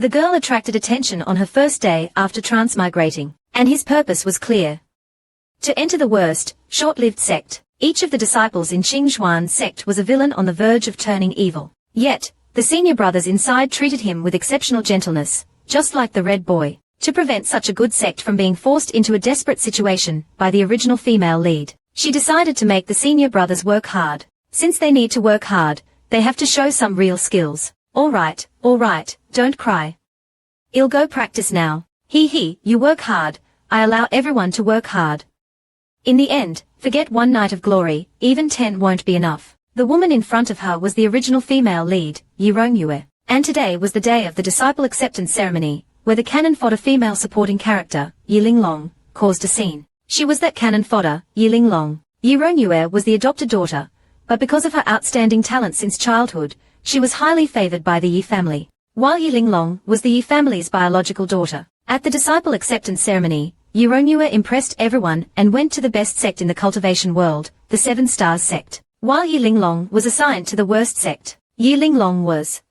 The girl attracted attention on her first day after transmigrating, and his purpose was clear. To enter the worst, short-lived sect. Each of the disciples in Qingzhuan's sect was a villain on the verge of turning evil. Yet, the senior brothers inside treated him with exceptional gentleness, just like the Red Boy, to prevent such a good sect from being forced into a desperate situation by the original female lead. She decided to make the senior brothers work hard. Since they need to work hard, they have to show some real skills. All right, don't cry. I'll go practice now. You work hard, I allow everyone to work hard. In the end, forget one night of glory, even 10 won't be enough. The woman in front of her was the original female lead, Yi Rongyue, and today was the day of the disciple acceptance ceremony, where the cannon fodder female supporting character, Yi Linglong, caused a scene. She was that cannon fodder, Yi Linglong. Yi Rongyue was the adopted daughter, but because of her outstanding talent since childhood, she was highly favored by the Yi family, while Yi Linglong was the Yi family's biological daughter. At the disciple acceptance ceremony, Yi Rongyue impressed everyone and went to the best sect in the cultivation world, the 7 Stars sect, while Yi Linglong was assigned to the worst sect. Yi Linglong was,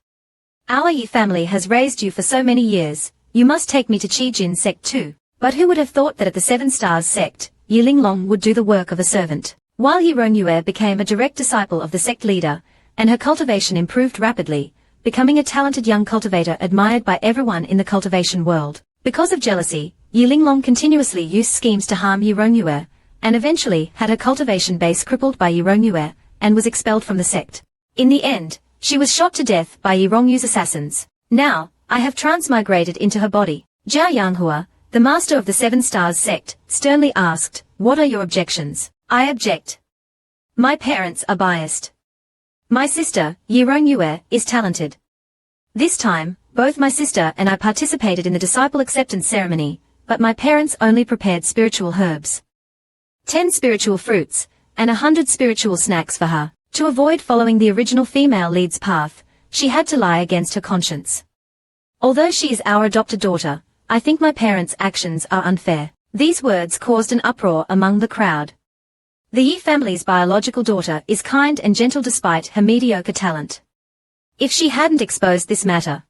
"Our Yi family has raised you for so many years, you must take me to Qijin sect too." But who would have thought that at the 7 Stars sect, Yi Linglong would do the work of a servant, while Yi Rongyue became a direct disciple of the sect leader, and her cultivation improved rapidly, becoming a talented young cultivator admired by everyone in the cultivation world. Because of jealousy, Yi Linglong continuously used schemes to harm Yi Rongyue, and eventually had her cultivation base crippled by Yi Rongyue, and was expelled from the sect. In the end, she was shot to death by Yi Rongyue's assassins. Now, I have transmigrated into her body. Zhao Yanghua, the master of the 7 Stars sect, sternly asked, "What are your objections?" "I object. My parents are biased. My sister, Yi Rongyue, is talented. This time, both my sister and I participated in the disciple acceptance ceremony, but my parents only prepared spiritual herbs, 10 spiritual fruits, and 100 spiritual snacks for her. To avoid following the original female lead's path, she had to lie against her conscience. Although she is our adopted daughter, I think my parents' actions are unfair." These words caused an uproar among the crowd. The Yi family's biological daughter is kind and gentle despite her mediocre talent. If she hadn't exposed this matter,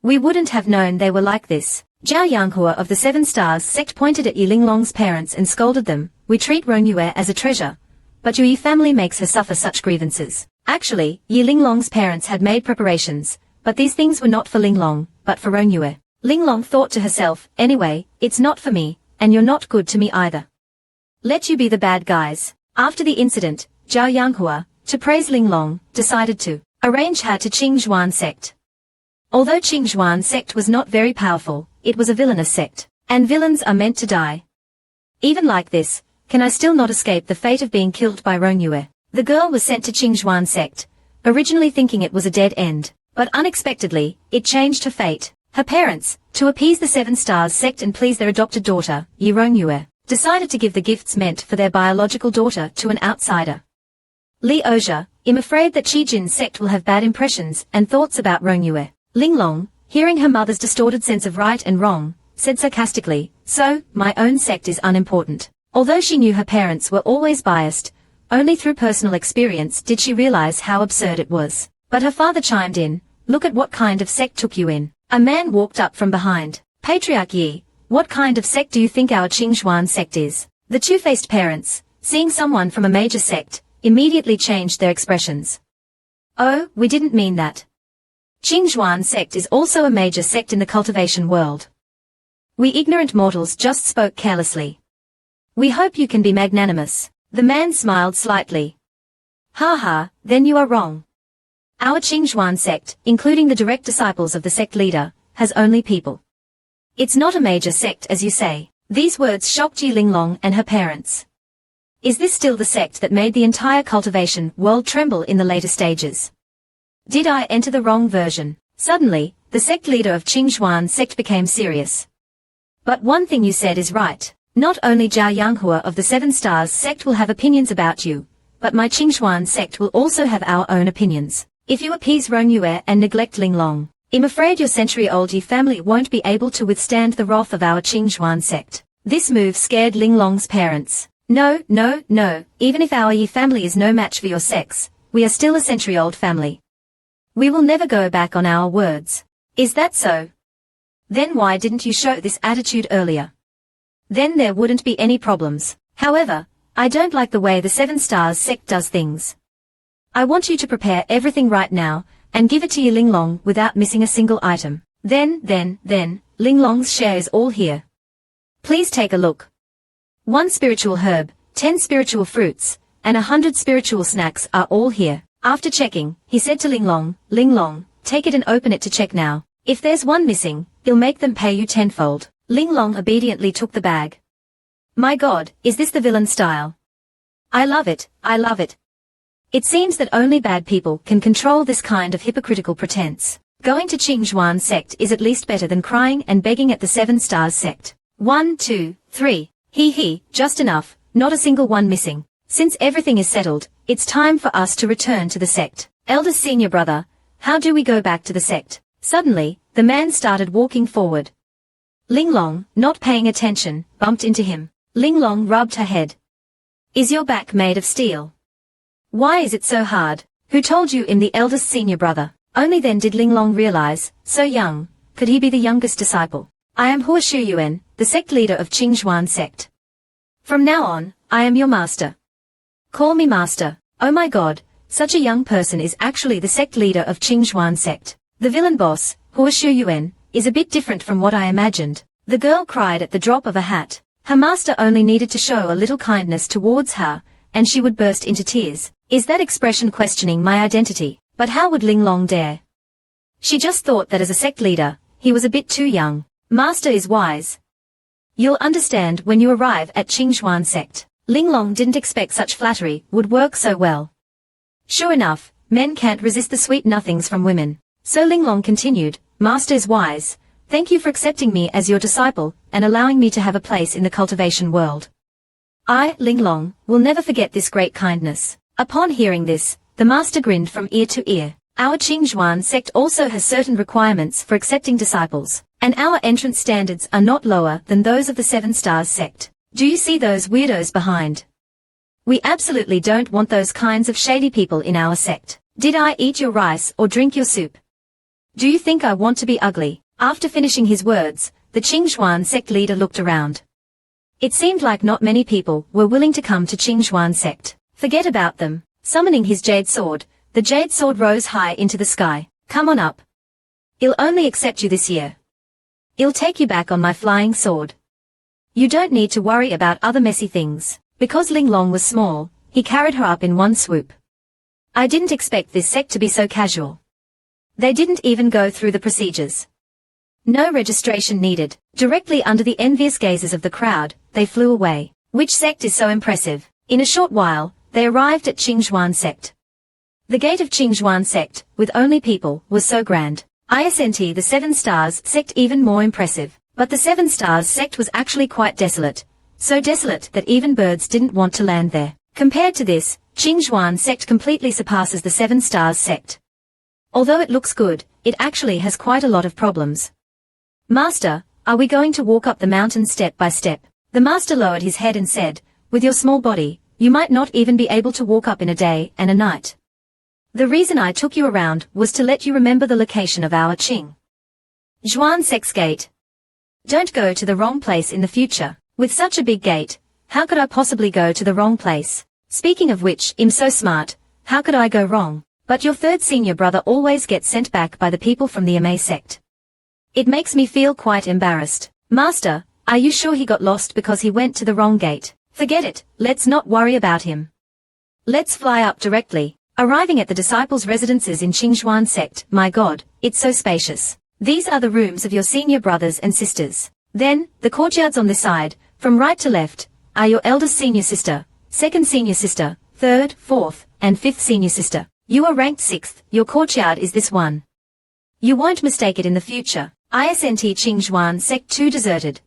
we wouldn't have known they were like this. Zhao Yanghua of the 7 Stars sect pointed at Yi Linglong's parents and scolded them. "We treat Rongyue as a treasure, but your Yi family makes her suffer such grievances." Actually, Yi Linglong's parents had made preparations, but these things were not for Linglong, but for Rongyue. Linglong thought to herself, "Anyway, it's not for me, and you're not good to me either. Let you be the bad guys." After the incident, Zhao Yanghua, to praise Linglong, decided to arrange her to Qingzhuan sect. Although Qingzhuan sect was not very powerful, it was a villainous sect, and villains are meant to die. Even like this, can I still not escape the fate of being killed by Rongyue? The girl was sent to Qingzhuan sect, originally thinking it was a dead end, but unexpectedly, it changed her fate. Her parents, to appease the 7 Stars sect and please their adopted daughter, Yi Rongyue, decided to give the gifts meant for their biological daughter to an outsider. Li Ozha, I'm afraid that Qijin sect will have bad impressions and thoughts about Rongyue. Linglong, hearing her mother's distorted sense of right and wrong, said sarcastically, "So, my own sect is unimportant." Although she knew her parents were always biased, only through personal experience did she realize how absurd it was. But her father chimed in, "Look at what kind of sect took you in." A man walked up from behind. "Patriarch Yi, what kind of sect do you think our Qingzhuan sect is?" The two-faced parents, seeing someone from a major sect, immediately changed their expressions. "Oh, we didn't mean that. Qingzhuan sect is also a major sect in the cultivation world. We ignorant mortals just spoke carelessly. We hope you can be magnanimous." The man smiled slightly. "Ha, then you are wrong. Our Qingzhuan sect, including the direct disciples of the sect leader, has only people. It's not a major sect as you say." These words shocked Yi Linglong and her parents. Is this still the sect that made the entire cultivation world tremble in the later stages? Did I enter the wrong version? Suddenly, the sect leader of Qingzhuan sect became serious. "But one thing you said is right. Not only Zhao Yanghua of the 7 Stars sect will have opinions about you, but my Qingzhuan sect will also have our own opinions. If you appease Rongyue and neglect Linglong, I'm afraid your century-old Yi family won't be able to withstand the wrath of our Qingzhuan sect." This move scared Linglong's parents. No, even if our Yi family is no match for your sects, we are still a century-old family. We will never go back on our words. Is that so? Then why didn't you show this attitude earlier? Then there wouldn't be any problems. However, I don't like the way the 7 Stars sect does things. I want you to prepare everything right now, and give it to you Linglong without missing a single item. Then, Linglong's share is all here. Please take a look. 1 spiritual herb, 10 spiritual fruits, and 100 spiritual snacks are all here. After checking, he said to Linglong, Linglong, take it and open it to check now. If there's one missing, he'll make them pay you tenfold. Linglong obediently took the bag. My God, is this the villain style? I love it, I love it. It seems that only bad people can control this kind of hypocritical pretense. Going to Qingzhuan sect is at least better than crying and begging at the 7 Stars sect. 1, 2, 3. Just enough, not a single one missing. Since everything is settled, it's time for us to return to the sect. Eldest senior brother, how do we go back to the sect? Suddenly, the man started walking forward. Linglong, not paying attention, bumped into him. Linglong rubbed her head. Is your back made of steel? Why is it so hard? Who told you I'm the eldest senior brother? Only then did Linglong realize, so young, could he be the youngest disciple? I am Hua Shuyuan, the sect leader of Qingzhuan sect. From now on, I am your master. Call me master. Oh my God, such a young person is actually the sect leader of Qingzhuan sect. The villain boss, Hua Shuyuan, is a bit different from what I imagined. The girl cried at the drop of a hat. Her master only needed to show a little kindness towards her, and she would burst into tears. Is that expression questioning my identity? But how would Linglong dare? She just thought that as a sect leader, he was a bit too young. Master is wise. You'll understand when you arrive at Qingzhuan sect. Linglong didn't expect such flattery would work so well. Sure enough, men can't resist the sweet nothings from women. So Linglong continued, Master is wise. Thank you for accepting me as your disciple, and allowing me to have a place in the cultivation world. I, Linglong, will never forget this great kindness. Upon hearing this, the master grinned from ear to ear. Our Qingzhuan sect also has certain requirements for accepting disciples, and our entrance standards are not lower than those of the 7 Stars sect. Do you see those weirdos behind? We absolutely don't want those kinds of shady people in our sect. Did I eat your rice or drink your soup? Do you think I want to be ugly? After finishing his words, the Qingzhuan sect leader looked around. It seemed like not many people were willing to come to Qingzhuan sect. Forget about them. Summoning his jade sword, the jade sword rose high into the sky. Come on up. I'll only accept you this year. I'll take you back on my flying sword. You don't need to worry about other messy things. Because Linglong was small, he carried her up in one swoop. I didn't expect this sect to be so casual. They didn't even go through the procedures. No registration needed. Directly under the envious gazes of the crowd, they flew away. Which sect is so impressive? In a short while, they arrived at Qingzhuan sect. The gate of Qingzhuan sect, with only people, was so grand. Isnt the 7 Stars sect even more impressive. But the 7 Stars sect was actually quite desolate. So desolate that even birds didn't want to land there. Compared to this, Qingzhuan sect completely surpasses the 7 Stars sect. Although it looks good, it actually has quite a lot of problems. Master, are we going to walk up the mountain step by step? The master lowered his head and said, with your small body, you might not even be able to walk up in a day and a night. The reason I took you around was to let you remember the location of our Qingzhuan sect's gate. Don't go to the wrong place in the future. With such a big gate, how could I possibly go to the wrong place? Speaking of which, I'm so smart, how could I go wrong? But your third senior brother always gets sent back by the people from the Ma sect. It makes me feel quite embarrassed. Master, are you sure he got lost because he went to the wrong gate? Forget it, let's not worry about him. Let's fly up directly. Arriving at the disciples' residences in Qingzhuan sect, my God, it's so spacious. These are the rooms of your senior brothers and sisters. Then, the courtyards on this side, from right to left, are your eldest senior sister, second senior sister, third, fourth, and fifth senior sister. You are ranked 6th, your courtyard is this one. You won't mistake it in the future. Isnt Qingzhuan sect 2 deserted.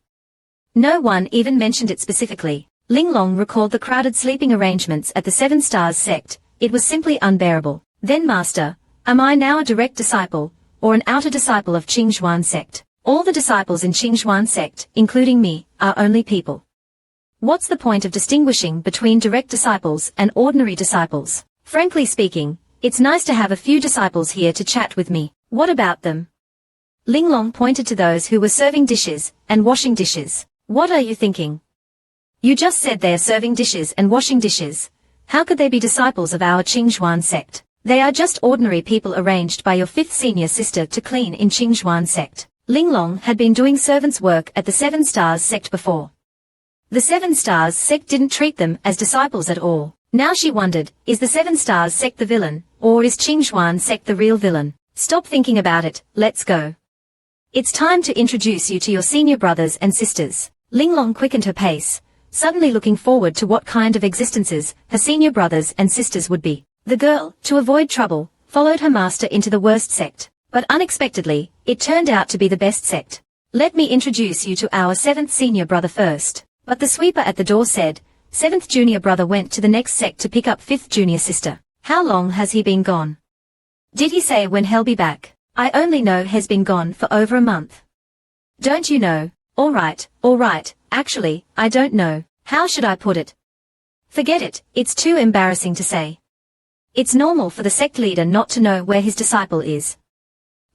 No one even mentioned it specifically. Linglong recalled the crowded sleeping arrangements at the 7 Stars sect. It was simply unbearable. Then Master, am I now a direct disciple, or an outer disciple of Qingzhuan sect? All the disciples in Qingzhuan sect, including me, are only people. What's the point of distinguishing between direct disciples and ordinary disciples? Frankly speaking, it's nice to have a few disciples here to chat with me. What about them? Linglong pointed to those who were serving dishes and washing dishes. What are you thinking? You just said they are serving dishes and washing dishes. How could they be disciples of our Qingzhuan sect? They are just ordinary people arranged by your fifth senior sister to clean in Qingzhuan sect. Linglong had been doing servant's work at the Seven Stars sect before. The Seven Stars sect didn't treat them as disciples at all. Now she wondered, is the Seven Stars sect the villain, or is Qingzhuan sect the real villain? Stop thinking about it, let's go. It's time to introduce you to your senior brothers and sisters. Linglong quickened her pace, suddenly looking forward to what kind of existences her senior brothers and sisters would be. The girl, to avoid trouble, followed her master into the worst sect. But unexpectedly, it turned out to be the best sect. Let me introduce you to our seventh senior brother first. But the sweeper at the door said, seventh junior brother went to the next sect to pick up fifth junior sister. How long has he been gone? Did he say when he'll be back? I only know he's been gone for over a month. Don't you know? All right, actually, I don't know. How should I put it? Forget it, it's too embarrassing to say. It's normal for the sect leader not to know where his disciple is.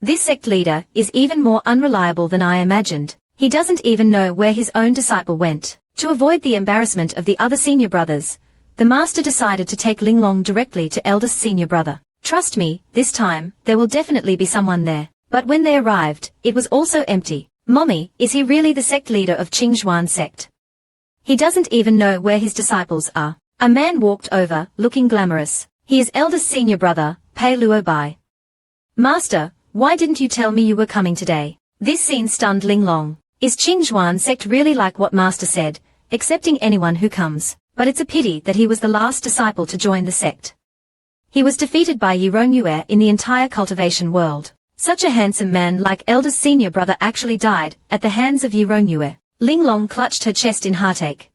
This sect leader is even more unreliable than I imagined. He doesn't even know where his own disciple went. To avoid the embarrassment of the other senior brothers, the master decided to take Linglong directly to eldest senior brother. Trust me, this time, there will definitely be someone there. But when they arrived, it was also empty. Mommy, is he really the sect leader of Qingzhuan sect? He doesn't even know where his disciples are. A man walked over, looking glamorous. He is eldest senior brother, Pei Luobai. Master, why didn't you tell me you were coming today? This scene stunned Linglong. Is Qingzhuan sect really like what master said, accepting anyone who comes? But it's a pity that he was the last disciple to join the sect. He was defeated by Yi Rongyue in the entire cultivation world. Such a handsome man like eldest senior brother actually died at the hands of Yi Rongyue. Linglong clutched her chest in heartache.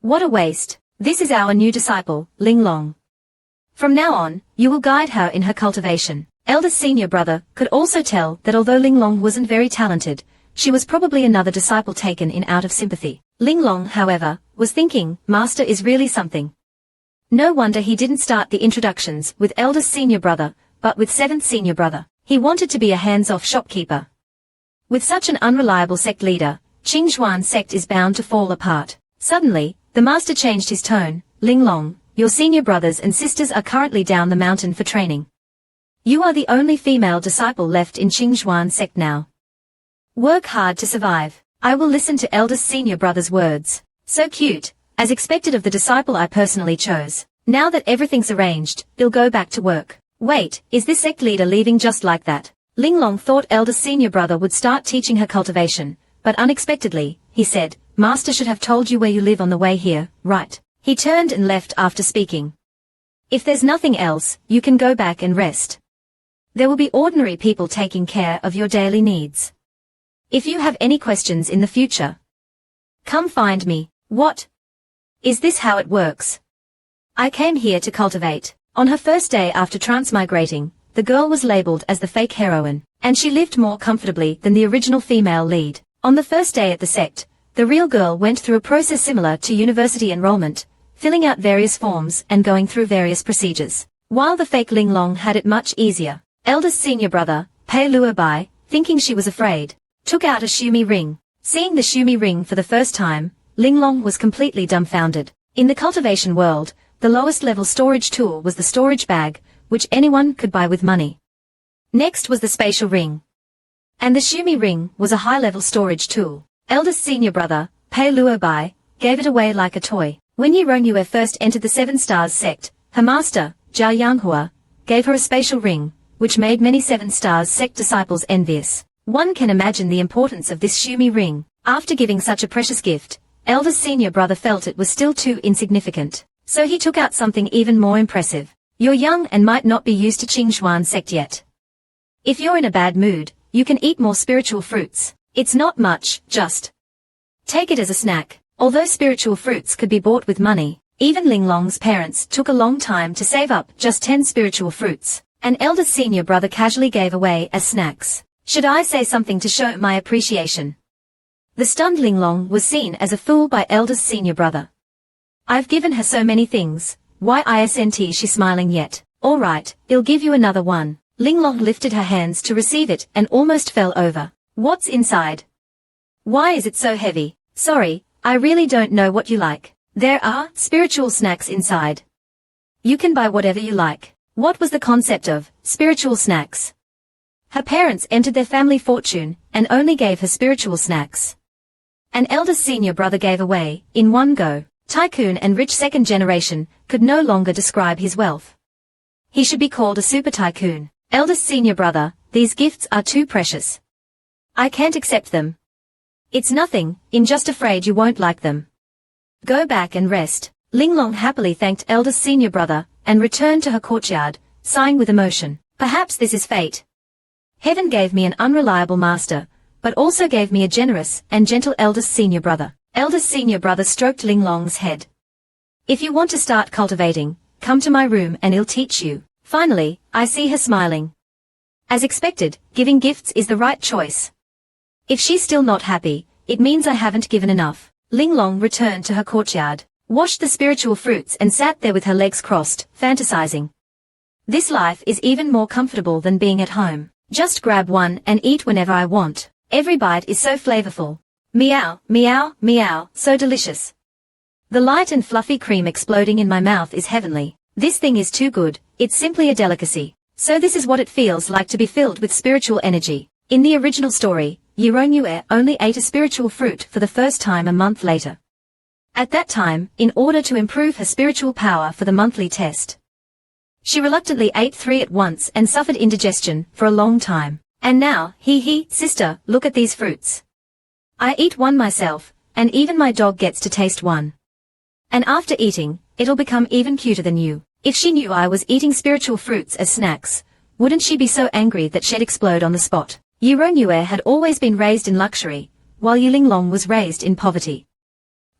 What a waste. This is our new disciple, Linglong. From now on, you will guide her in her cultivation. Eldest senior brother could also tell that although Linglong wasn't very talented, she was probably another disciple taken in out of sympathy. Linglong, however, was thinking, master is really something. No wonder he didn't start the introductions with eldest senior brother, but with seventh senior brother. He wanted to be a hands-off shopkeeper. With such an unreliable sect leader, Qingzhuan sect is bound to fall apart. Suddenly, the master changed his tone. Linglong, your senior brothers and sisters are currently down the mountain for training. You are the only female disciple left in Qingzhuan sect now. Work hard to survive. I will listen to eldest senior brother's words. So cute. As expected of the disciple I personally chose. Now that everything's arranged, he'll go back to work. Wait, is this sect leader leaving just like that? Linglong thought eldest senior brother would start teaching her cultivation, but unexpectedly, he said, master should have told you where you live on the way here, right? He turned and left after speaking. If there's nothing else, you can go back and rest. There will be ordinary people taking care of your daily needs. If you have any questions in the future, come find me. What? Is this how it works? I came here to cultivate. On her first day after transmigrating, the girl was labeled as the fake heroine, and she lived more comfortably than the original female lead. On the first day at the sect, the real girl went through a process similar to university enrollment, filling out various forms and going through various procedures. While the fake Linglong had it much easier. Eldest senior brother, Pei Luobai, thinking she was afraid, took out a shumi ring. Seeing the shumi ring for the first time, Linglong was completely dumbfounded. In the cultivation world, the lowest level storage tool was the storage bag, which anyone could buy with money. Next was the spatial ring. And the shumi ring was a high-level storage tool. Eldest senior brother, Pei Luobai, gave it away like a toy. When Yi Rongyue first entered the Seven Stars sect, her master, Zhao Yanghua, gave her a spatial ring, which made many Seven Stars sect disciples envious. One can imagine the importance of this shumi ring. After giving such a precious gift, eldest senior brother felt it was still too insignificant. So he took out something even more impressive. You're young and might not be used to Qingzhuan sect yet. If you're in a bad mood, you can eat more spiritual fruits. It's not much, just take it as a snack. Although spiritual fruits could be bought with money, even Linglong's parents took a long time to save up just 10 spiritual fruits. An eldest senior brother casually gave away as snacks. Should I say something to show my appreciation? The stunned Linglong was seen as a fool by eldest senior brother. I've given her so many things. Why isn't she smiling yet? Alright, I'll give you another one. Linglong lifted her hands to receive it and almost fell over. What's inside? Why is it so heavy? Sorry, I really don't know what you like. There are spiritual snacks inside. You can buy whatever you like. What was the concept of spiritual snacks? Her parents entered their family fortune and only gave her spiritual snacks. An eldest senior brother gave away, in one go. Tycoon and rich second generation could no longer describe his wealth. He should be called a super tycoon. Eldest senior brother, these gifts are too precious. I can't accept them. It's nothing, I'm just afraid you won't like them. Go back and rest. Linglong happily thanked eldest senior brother and returned to her courtyard, sighing with emotion. Perhaps this is fate. Heaven gave me an unreliable master, but also gave me a generous and gentle eldest senior brother. Eldest senior brother stroked Linglong's head. If you want to start cultivating, come to my room and I'll teach you. Finally, I see her smiling. As expected, giving gifts is the right choice. If she's still not happy, it means I haven't given enough. Linglong returned to her courtyard, washed the spiritual fruits and sat there with her legs crossed, fantasizing. This life is even more comfortable than being at home. Just grab one and eat whenever I want. Every bite is so flavorful. Meow, meow, meow, so delicious. The light and fluffy cream exploding in my mouth is heavenly. This thing is too good, it's simply a delicacy. So this is what it feels like to be filled with spiritual energy. In the original story, Yue only ate a spiritual fruit for the first time a month later. At that time, in order to improve her spiritual power for the monthly test, she reluctantly ate 3 at once and suffered indigestion for a long time. And now, sister, look at these fruits. I eat one myself, and even my dog gets to taste one. And after eating, it'll become even cuter than you. If she knew I was eating spiritual fruits as snacks, wouldn't she be so angry that she'd explode on the spot? Yue had always been raised in luxury, while Linglong was raised in poverty.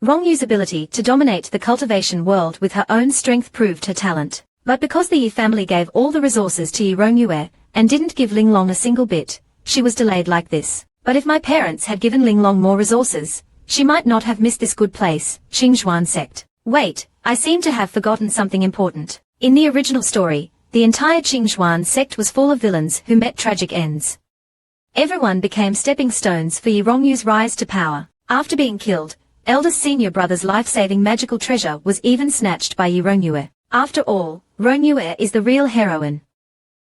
Rongyu's ability to dominate the cultivation world with her own strength proved her talent. But because the Yi family gave all the resources to Yue and didn't give Linglong a single bit, she was delayed like this. But if my parents had given Linglong more resources, she might not have missed this good place, Qingzhuan sect. Wait, I seem to have forgotten something important. In the original story, the entire Qingzhuan sect was full of villains who met tragic ends. Everyone became stepping stones for Yi Rongyu's rise to power. After being killed, eldest senior brother's life-saving magical treasure was even snatched by Yi Rongyue. After all, Rongyue is the real heroine.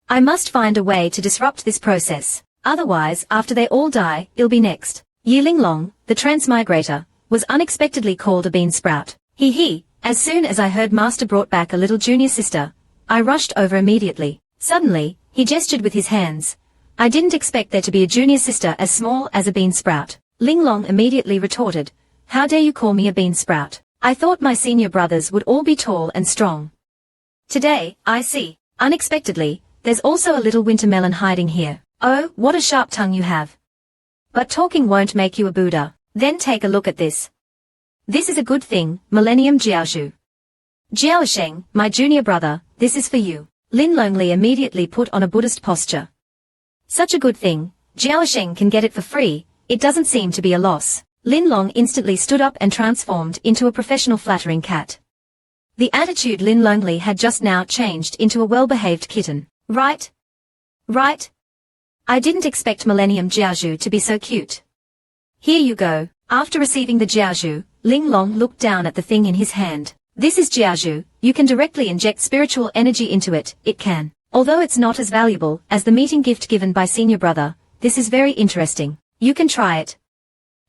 I must find a way to disrupt this process. Otherwise, after they all die, it'll be next. Yi Linglong, the transmigrator, was unexpectedly called a bean sprout. As soon as I heard Master brought back a little junior sister, I rushed over immediately. Suddenly, he gestured with his hands. I didn't expect there to be a junior sister as small as a bean sprout. Linglong immediately retorted, how dare you call me a bean sprout? I thought my senior brothers would all be tall and strong. Today, I see. Unexpectedly, there's also a little winter melon hiding here. Oh, what a sharp tongue you have. But talking won't make you a Buddha. Then take a look at this. This is a good thing, Millennium Jiaozhu. Jiaosheng, my junior brother, this is for you. Linglong immediately put on a Buddhist posture. Such a good thing, Jiaosheng can get it for free, it doesn't seem to be a loss. Linglong instantly stood up and transformed into a professional flattering cat. The attitude Linglong had just now changed into a well-behaved kitten. Right? Right? I didn't expect Millennium Jiaozhu to be so cute. Here you go. After receiving the Jiaozhu, Linglong looked down at the thing in his hand. This is Jiaozhu, you can directly inject spiritual energy into it, it can. Although it's not as valuable as the meeting gift given by senior brother, this is very interesting. You can try it.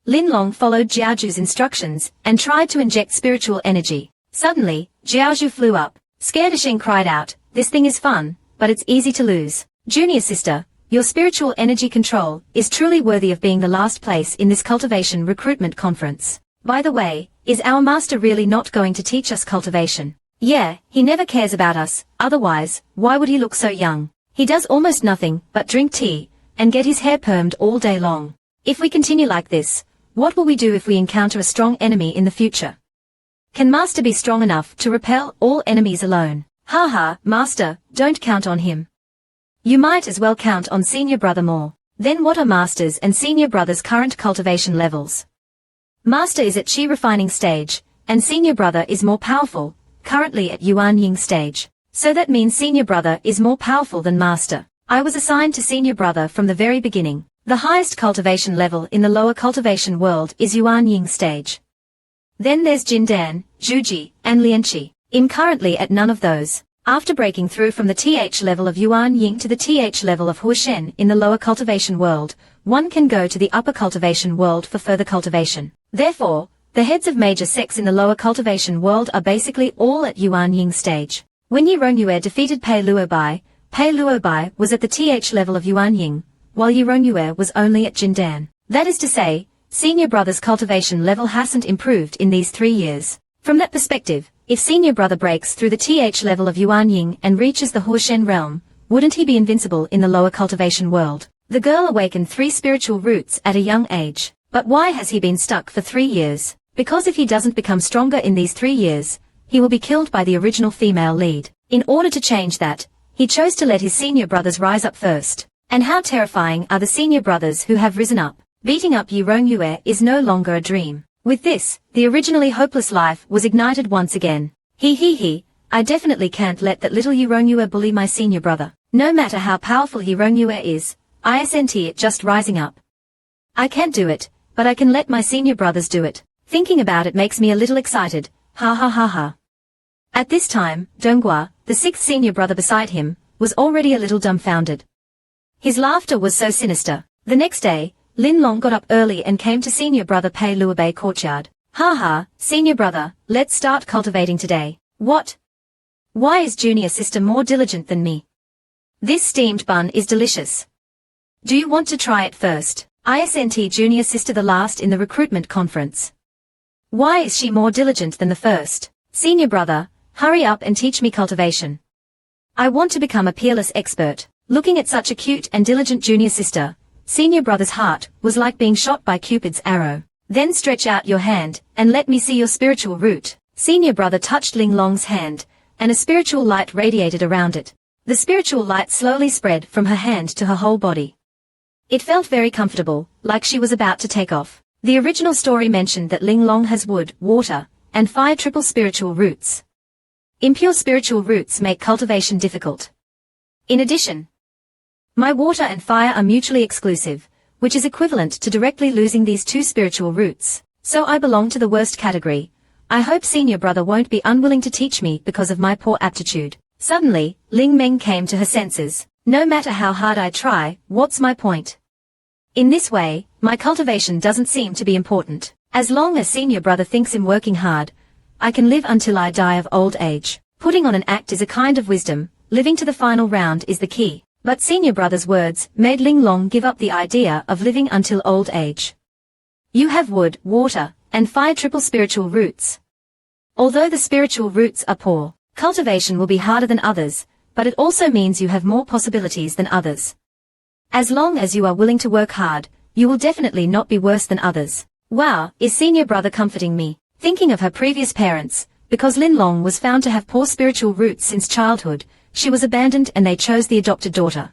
Linglong followed Jiaozhu's instructions and tried to inject spiritual energy. Suddenly, Jiaozhu flew up. Scared Ashing cried out, this thing is fun, but it's easy to lose. Junior sister, your spiritual energy control is truly worthy of being the last place in this cultivation recruitment conference. By the way, is our master really not going to teach us cultivation? Yeah, he never cares about us, otherwise, why would he look so young? He does almost nothing but drink tea and get his hair permed all day long. If we continue like this, what will we do if we encounter a strong enemy in the future? Can Master be strong enough to repel all enemies alone? Haha, Master, don't count on him. You might as well count on senior brother more. Then what are Master's and senior brother's current cultivation levels? Master is at Qi refining stage, and senior brother is more powerful, currently at Yuan Ying stage. So that means senior brother is more powerful than Master. I was assigned to senior brother from the very beginning. The highest cultivation level in the lower cultivation world is Yuan Ying stage. Then there's Jindan, Zhuji, and Lianqi. I'm currently at none of those. After breaking through from the TH level of Yuan Ying to the TH level of Huoshen in the lower cultivation world, one can go to the upper cultivation world for further cultivation. Therefore, the heads of major sects in the lower cultivation world are basically all at Yuan Ying stage. When Yi Rongyue defeated Pei Luobai was at the TH level of Yuan Ying, while Yi Rongyue was only at Jindan. That is to say, senior brother's cultivation level hasn't improved in these 3 years. From that perspective, if senior brother breaks through the TH level of Yuan Ying and reaches the Huoshen realm, wouldn't he be invincible in the lower cultivation world? The girl awakened 3 spiritual roots at a young age. But why has he been stuck for 3 years? Because if he doesn't become stronger in these 3 years, he will be killed by the original female lead. In order to change that, he chose to let his senior brothers rise up first. And how terrifying are the senior brothers who have risen up? Beating up Yi Rongyue is no longer a dream. With this, the originally hopeless life was ignited once again. I definitely can't let that little Yi Rongyue bully my senior brother. No matter how powerful Yi Rongyue is, isn't it just rising up? I can't do it, but I can let my senior brothers do it. Thinking about it makes me a little excited. Ha ha ha ha. At this time, Donghua, the 6th senior brother beside him, was already a little dumbfounded. His laughter was so sinister. The next day, Lin Long got up early and came to senior brother Pei Luobei courtyard. Ha, senior brother, let's start cultivating today. What? Why is junior sister more diligent than me? This steamed bun is delicious. Do you want to try it first? Isn't junior sister the last in the recruitment conference? Why is she more diligent than the first? Senior brother, hurry up and teach me cultivation. I want to become a peerless expert. Looking at such a cute and diligent junior sister, senior brother's heart was like being shot by Cupid's arrow. Then stretch out your hand, and let me see your spiritual root. Senior brother touched Ling Long's hand, and a spiritual light radiated around it. The spiritual light slowly spread from her hand to her whole body. It felt very comfortable, like she was about to take off. The original story mentioned that Ling Long has wood, water, and fire triple spiritual roots. Impure spiritual roots make cultivation difficult. In addition, my water and fire are mutually exclusive, which is equivalent to directly losing these 2 spiritual roots. So I belong to the worst category. I hope senior brother won't be unwilling to teach me because of my poor aptitude. Suddenly, Ling Meng came to her senses. No matter how hard I try, what's my point? In this way, my cultivation doesn't seem to be important. As long as senior brother thinks I'm working hard, I can live until I die of old age. Putting on an act is a kind of wisdom. Living to the final round is the key. But senior brother's words made Ling Long give up the idea of living until old age. You have wood, water, and fire triple spiritual roots. Although the spiritual roots are poor, cultivation will be harder than others, but it also means you have more possibilities than others. As long as you are willing to work hard, you will definitely not be worse than others. Wow, is senior brother comforting me? Thinking of her previous parents, because Lin Long was found to have poor spiritual roots since childhood, she was abandoned and they chose the adopted daughter,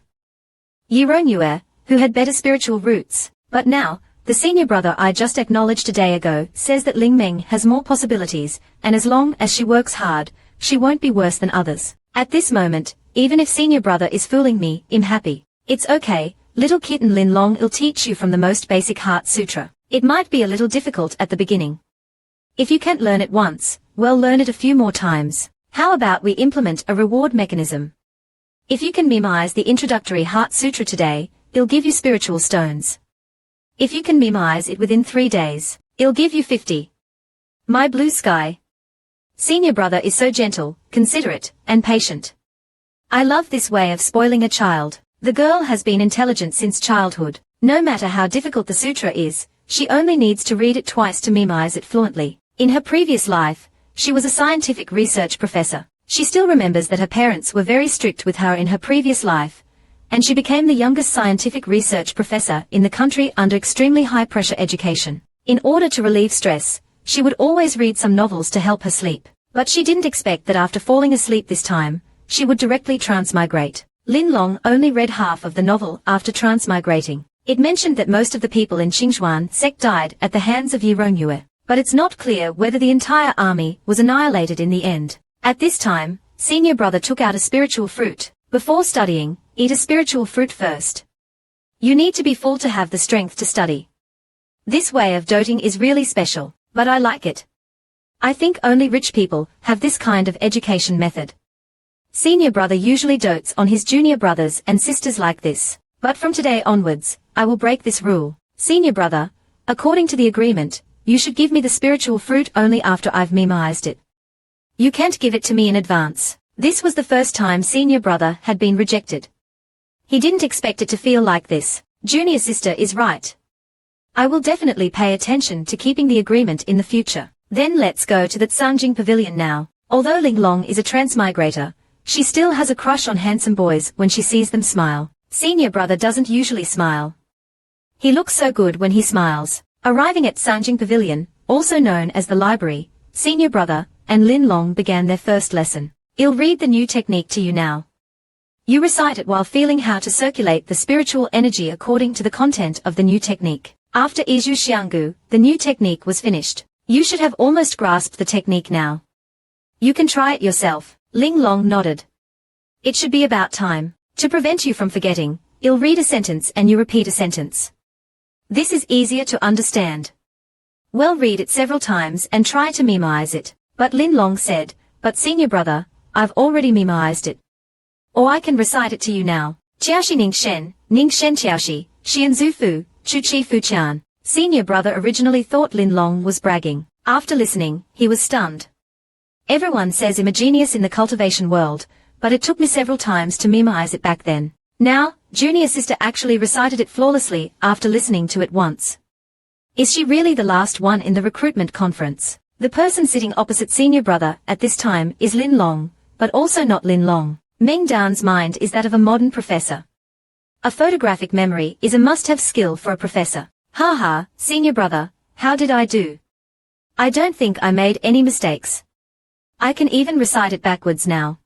Yi Rongyue, who had better spiritual roots. But now, the senior brother I just acknowledged a day ago says that Ling Meng has more possibilities, and as long as she works hard, she won't be worse than others. At this moment, even if senior brother is fooling me, I'm happy. It's okay, little kitten Lin Long will teach you from the most basic Heart Sutra. It might be a little difficult at the beginning. If you can't learn it once, well, learn it a few more times. How about we implement a reward mechanism? If you can memorize the introductory Heart Sutra today, it'll give you spiritual stones. If you can memorize it within 3 days, it'll give you 50. My blue sky. Senior brother is so gentle, considerate, and patient. I love this way of spoiling a child. The girl has been intelligent since childhood. No matter how difficult the sutra is, she only needs to read it twice to memorize it fluently. In her previous life, she was a scientific research professor. She still remembers that her parents were very strict with her in her previous life, and she became the youngest scientific research professor in the country under extremely high-pressure education. In order to relieve stress, she would always read some novels to help her sleep. But she didn't expect that after falling asleep this time, she would directly transmigrate. Lin Long only read half of the novel after transmigrating. It mentioned that most of the people in Qingzhuan sect died at the hands of Yi Rongyue. But it's not clear whether the entire army was annihilated in the end. At this time, senior brother took out a spiritual fruit. Before studying, eat a spiritual fruit first. You need to be full to have the strength to study. This way of doting is really special, but I like it. I think only rich people have this kind of education method. Senior brother usually dotes on his junior brothers and sisters like this, but from today onwards, I will break this rule. Senior brother, according to the agreement, you should give me the spiritual fruit only after I've memorized it. You can't give it to me in advance. This was the first time senior brother had been rejected. He didn't expect it to feel like this. Junior sister is right. I will definitely pay attention to keeping the agreement in the future. Then let's go to the Sanjing Pavilion now. Although Ling Long is a transmigrator, she still has a crush on handsome boys when she sees them smile. Senior brother doesn't usually smile. He looks so good when he smiles. Arriving at Sanjing Pavilion, also known as the library, senior brother and Lin Long began their first lesson. I'll read the new technique to you now. You recite it while feeling how to circulate the spiritual energy according to the content of the new technique. After Izhu Xianggu, the new technique was finished. You should have almost grasped the technique now. You can try it yourself. Ling Long nodded. It should be about time. To prevent you from forgetting, I'll read a sentence and you repeat a sentence. This is easier to understand. Well, read it several times and try to memorize it. But Lin Long said, but senior brother, I've already memorized it. Or I can recite it to you now. Qiaoxi Ning Shen Qiaoxi, Xian Zufu, Chu Chi Fu Qian. Senior brother originally thought Lin Long was bragging. After listening, he was stunned. Everyone says I'm a genius in the cultivation world, but it took me several times to memorize it back then. Now, junior sister actually recited it flawlessly after listening to it once. Is she really the last one in the recruitment conference? The person sitting opposite senior brother at this time is Lin Long, but also not Lin Long. Meng Dan's mind is that of a modern professor. A photographic memory is a must-have skill for a professor. Haha, senior brother, how did I do? I don't think I made any mistakes. I can even recite it backwards now.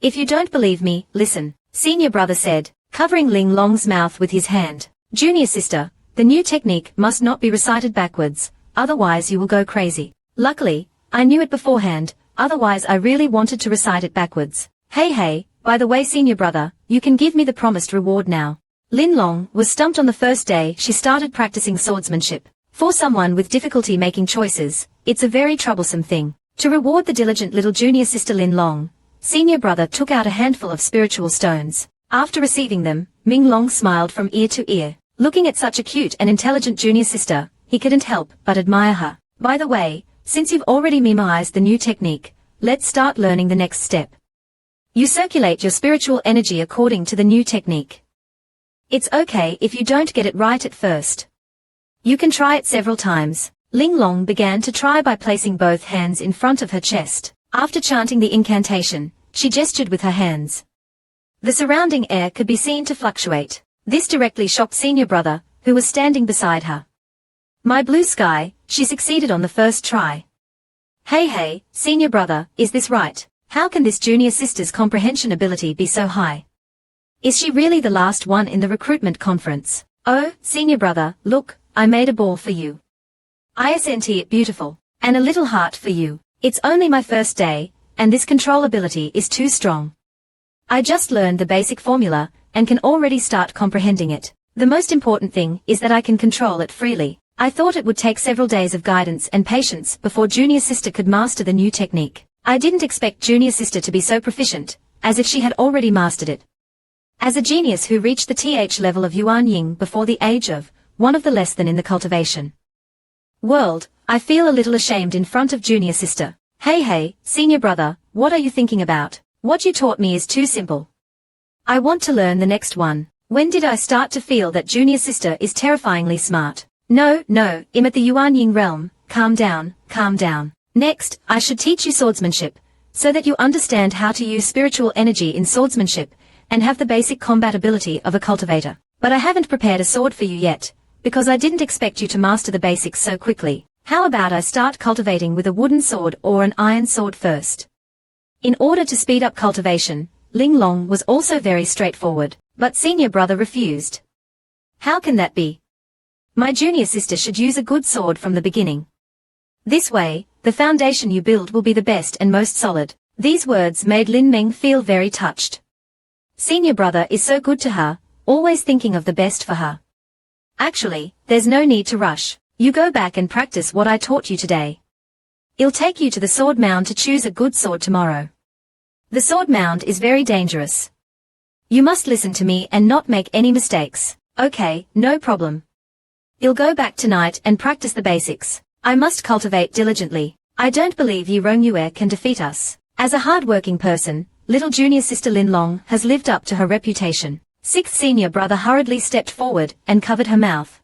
If you don't believe me, listen, senior brother said, covering Ling Long's mouth with his hand. Junior sister, the new technique must not be recited backwards, otherwise you will go crazy. Luckily, I knew it beforehand, otherwise I really wanted to recite it backwards. Hey, by the way senior brother, you can give me the promised reward now. Lin Long was stumped on the first day she started practicing swordsmanship. For someone with difficulty making choices, it's a very troublesome thing. To reward the diligent little junior sister Lin Long, senior brother took out a handful of spiritual stones. After receiving them, Ming Long smiled from ear to ear. Looking at such a cute and intelligent junior sister, he couldn't help but admire her. By the way, since you've already memorized the new technique, let's start learning the next step. You circulate your spiritual energy according to the new technique. It's okay if you don't get it right at first. You can try it several times. Ling Long began to try by placing both hands in front of her chest. After chanting the incantation, she gestured with her hands. The surrounding air could be seen to fluctuate. This directly shocked senior brother, who was standing beside her. My blue sky, she succeeded on the first try. Hey, senior brother, is this right? How can this junior sister's comprehension ability be so high? Is she really the last one in the recruitment conference? Oh, senior brother, look, I made a ball for you. I sent it beautiful. And a little heart for you. It's only my first day, and this control ability is too strong. I just learned the basic formula, and can already start comprehending it. The most important thing is that I can control it freely. I thought it would take several days of guidance and patience before junior sister could master the new technique. I didn't expect junior sister to be so proficient, as if she had already mastered it. As a genius who reached the TH level of Yuan Ying before the age of one of the less than in the cultivation world, I feel a little ashamed in front of junior sister. Hey, senior brother, what are you thinking about? What you taught me is too simple. I want to learn the next one. When did I start to feel that junior sister is terrifyingly smart? No, I'm at the Yuan Ying realm. Calm down. Next, I should teach you swordsmanship, so that you understand how to use spiritual energy in swordsmanship, and have the basic combat ability of a cultivator. But I haven't prepared a sword for you yet, because I didn't expect you to master the basics so quickly. How about I start cultivating with a wooden sword or an iron sword first? In order to speed up cultivation, Ling Long was also very straightforward, but senior brother refused. How can that be? My junior sister should use a good sword from the beginning. This way, the foundation you build will be the best and most solid. These words made Lin Meng feel very touched. Senior brother is so good to her, always thinking of the best for her. Actually, there's no need to rush. You go back and practice what I taught you today. I'll take you to the sword mound to choose a good sword tomorrow. The sword mound is very dangerous. You must listen to me and not make any mistakes. Okay, no problem. I'll go back tonight and practice the basics. I must cultivate diligently. I don't believe Yi Rongyue can defeat us. As a hard-working person, little junior sister Lin Long has lived up to her reputation. Sixth senior brother hurriedly stepped forward and covered her mouth.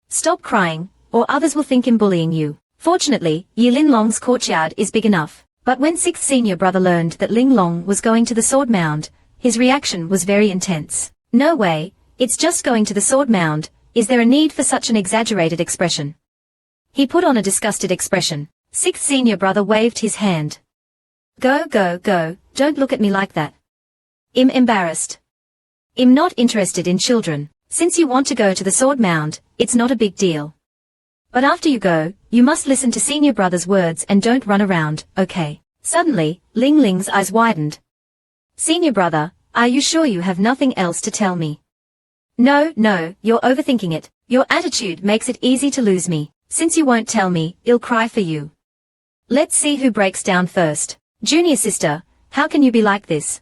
Stop crying, or others will think I'm bullying you. Fortunately, Yi Lin Long's courtyard is big enough. But when sixth senior brother learned that Ling Long was going to the sword mound, his reaction was very intense. No way, it's just going to the sword mound. Is there a need for such an exaggerated expression? He put on a disgusted expression. Sixth senior brother waved his hand. Go, go, go, don't look at me like that. I'm embarrassed. I'm not interested in children. Since you want to go to the sword mound, it's not a big deal. But after you go, you must listen to senior brother's words and don't run around, okay? Suddenly, Ling Ling's eyes widened. Senior brother, are you sure you have nothing else to tell me? No, no, you're overthinking it. Your attitude makes it easy to lose me. Since you won't tell me, I'll cry for you. Let's see who breaks down first. Junior sister, how can you be like this?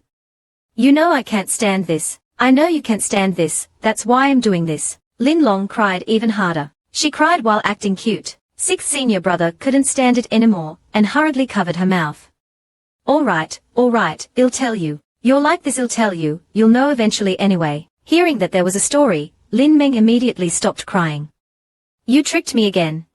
You know I can't stand this. I know you can't stand this, that's why I'm doing this. Lin Long cried even harder. She cried while acting cute. Sixth senior brother couldn't stand it anymore, and hurriedly covered her mouth. All right, I'll tell you. You're like this, I'll tell you, you'll know eventually anyway. Hearing that there was a story, Lin Meng immediately stopped crying. You tricked me again.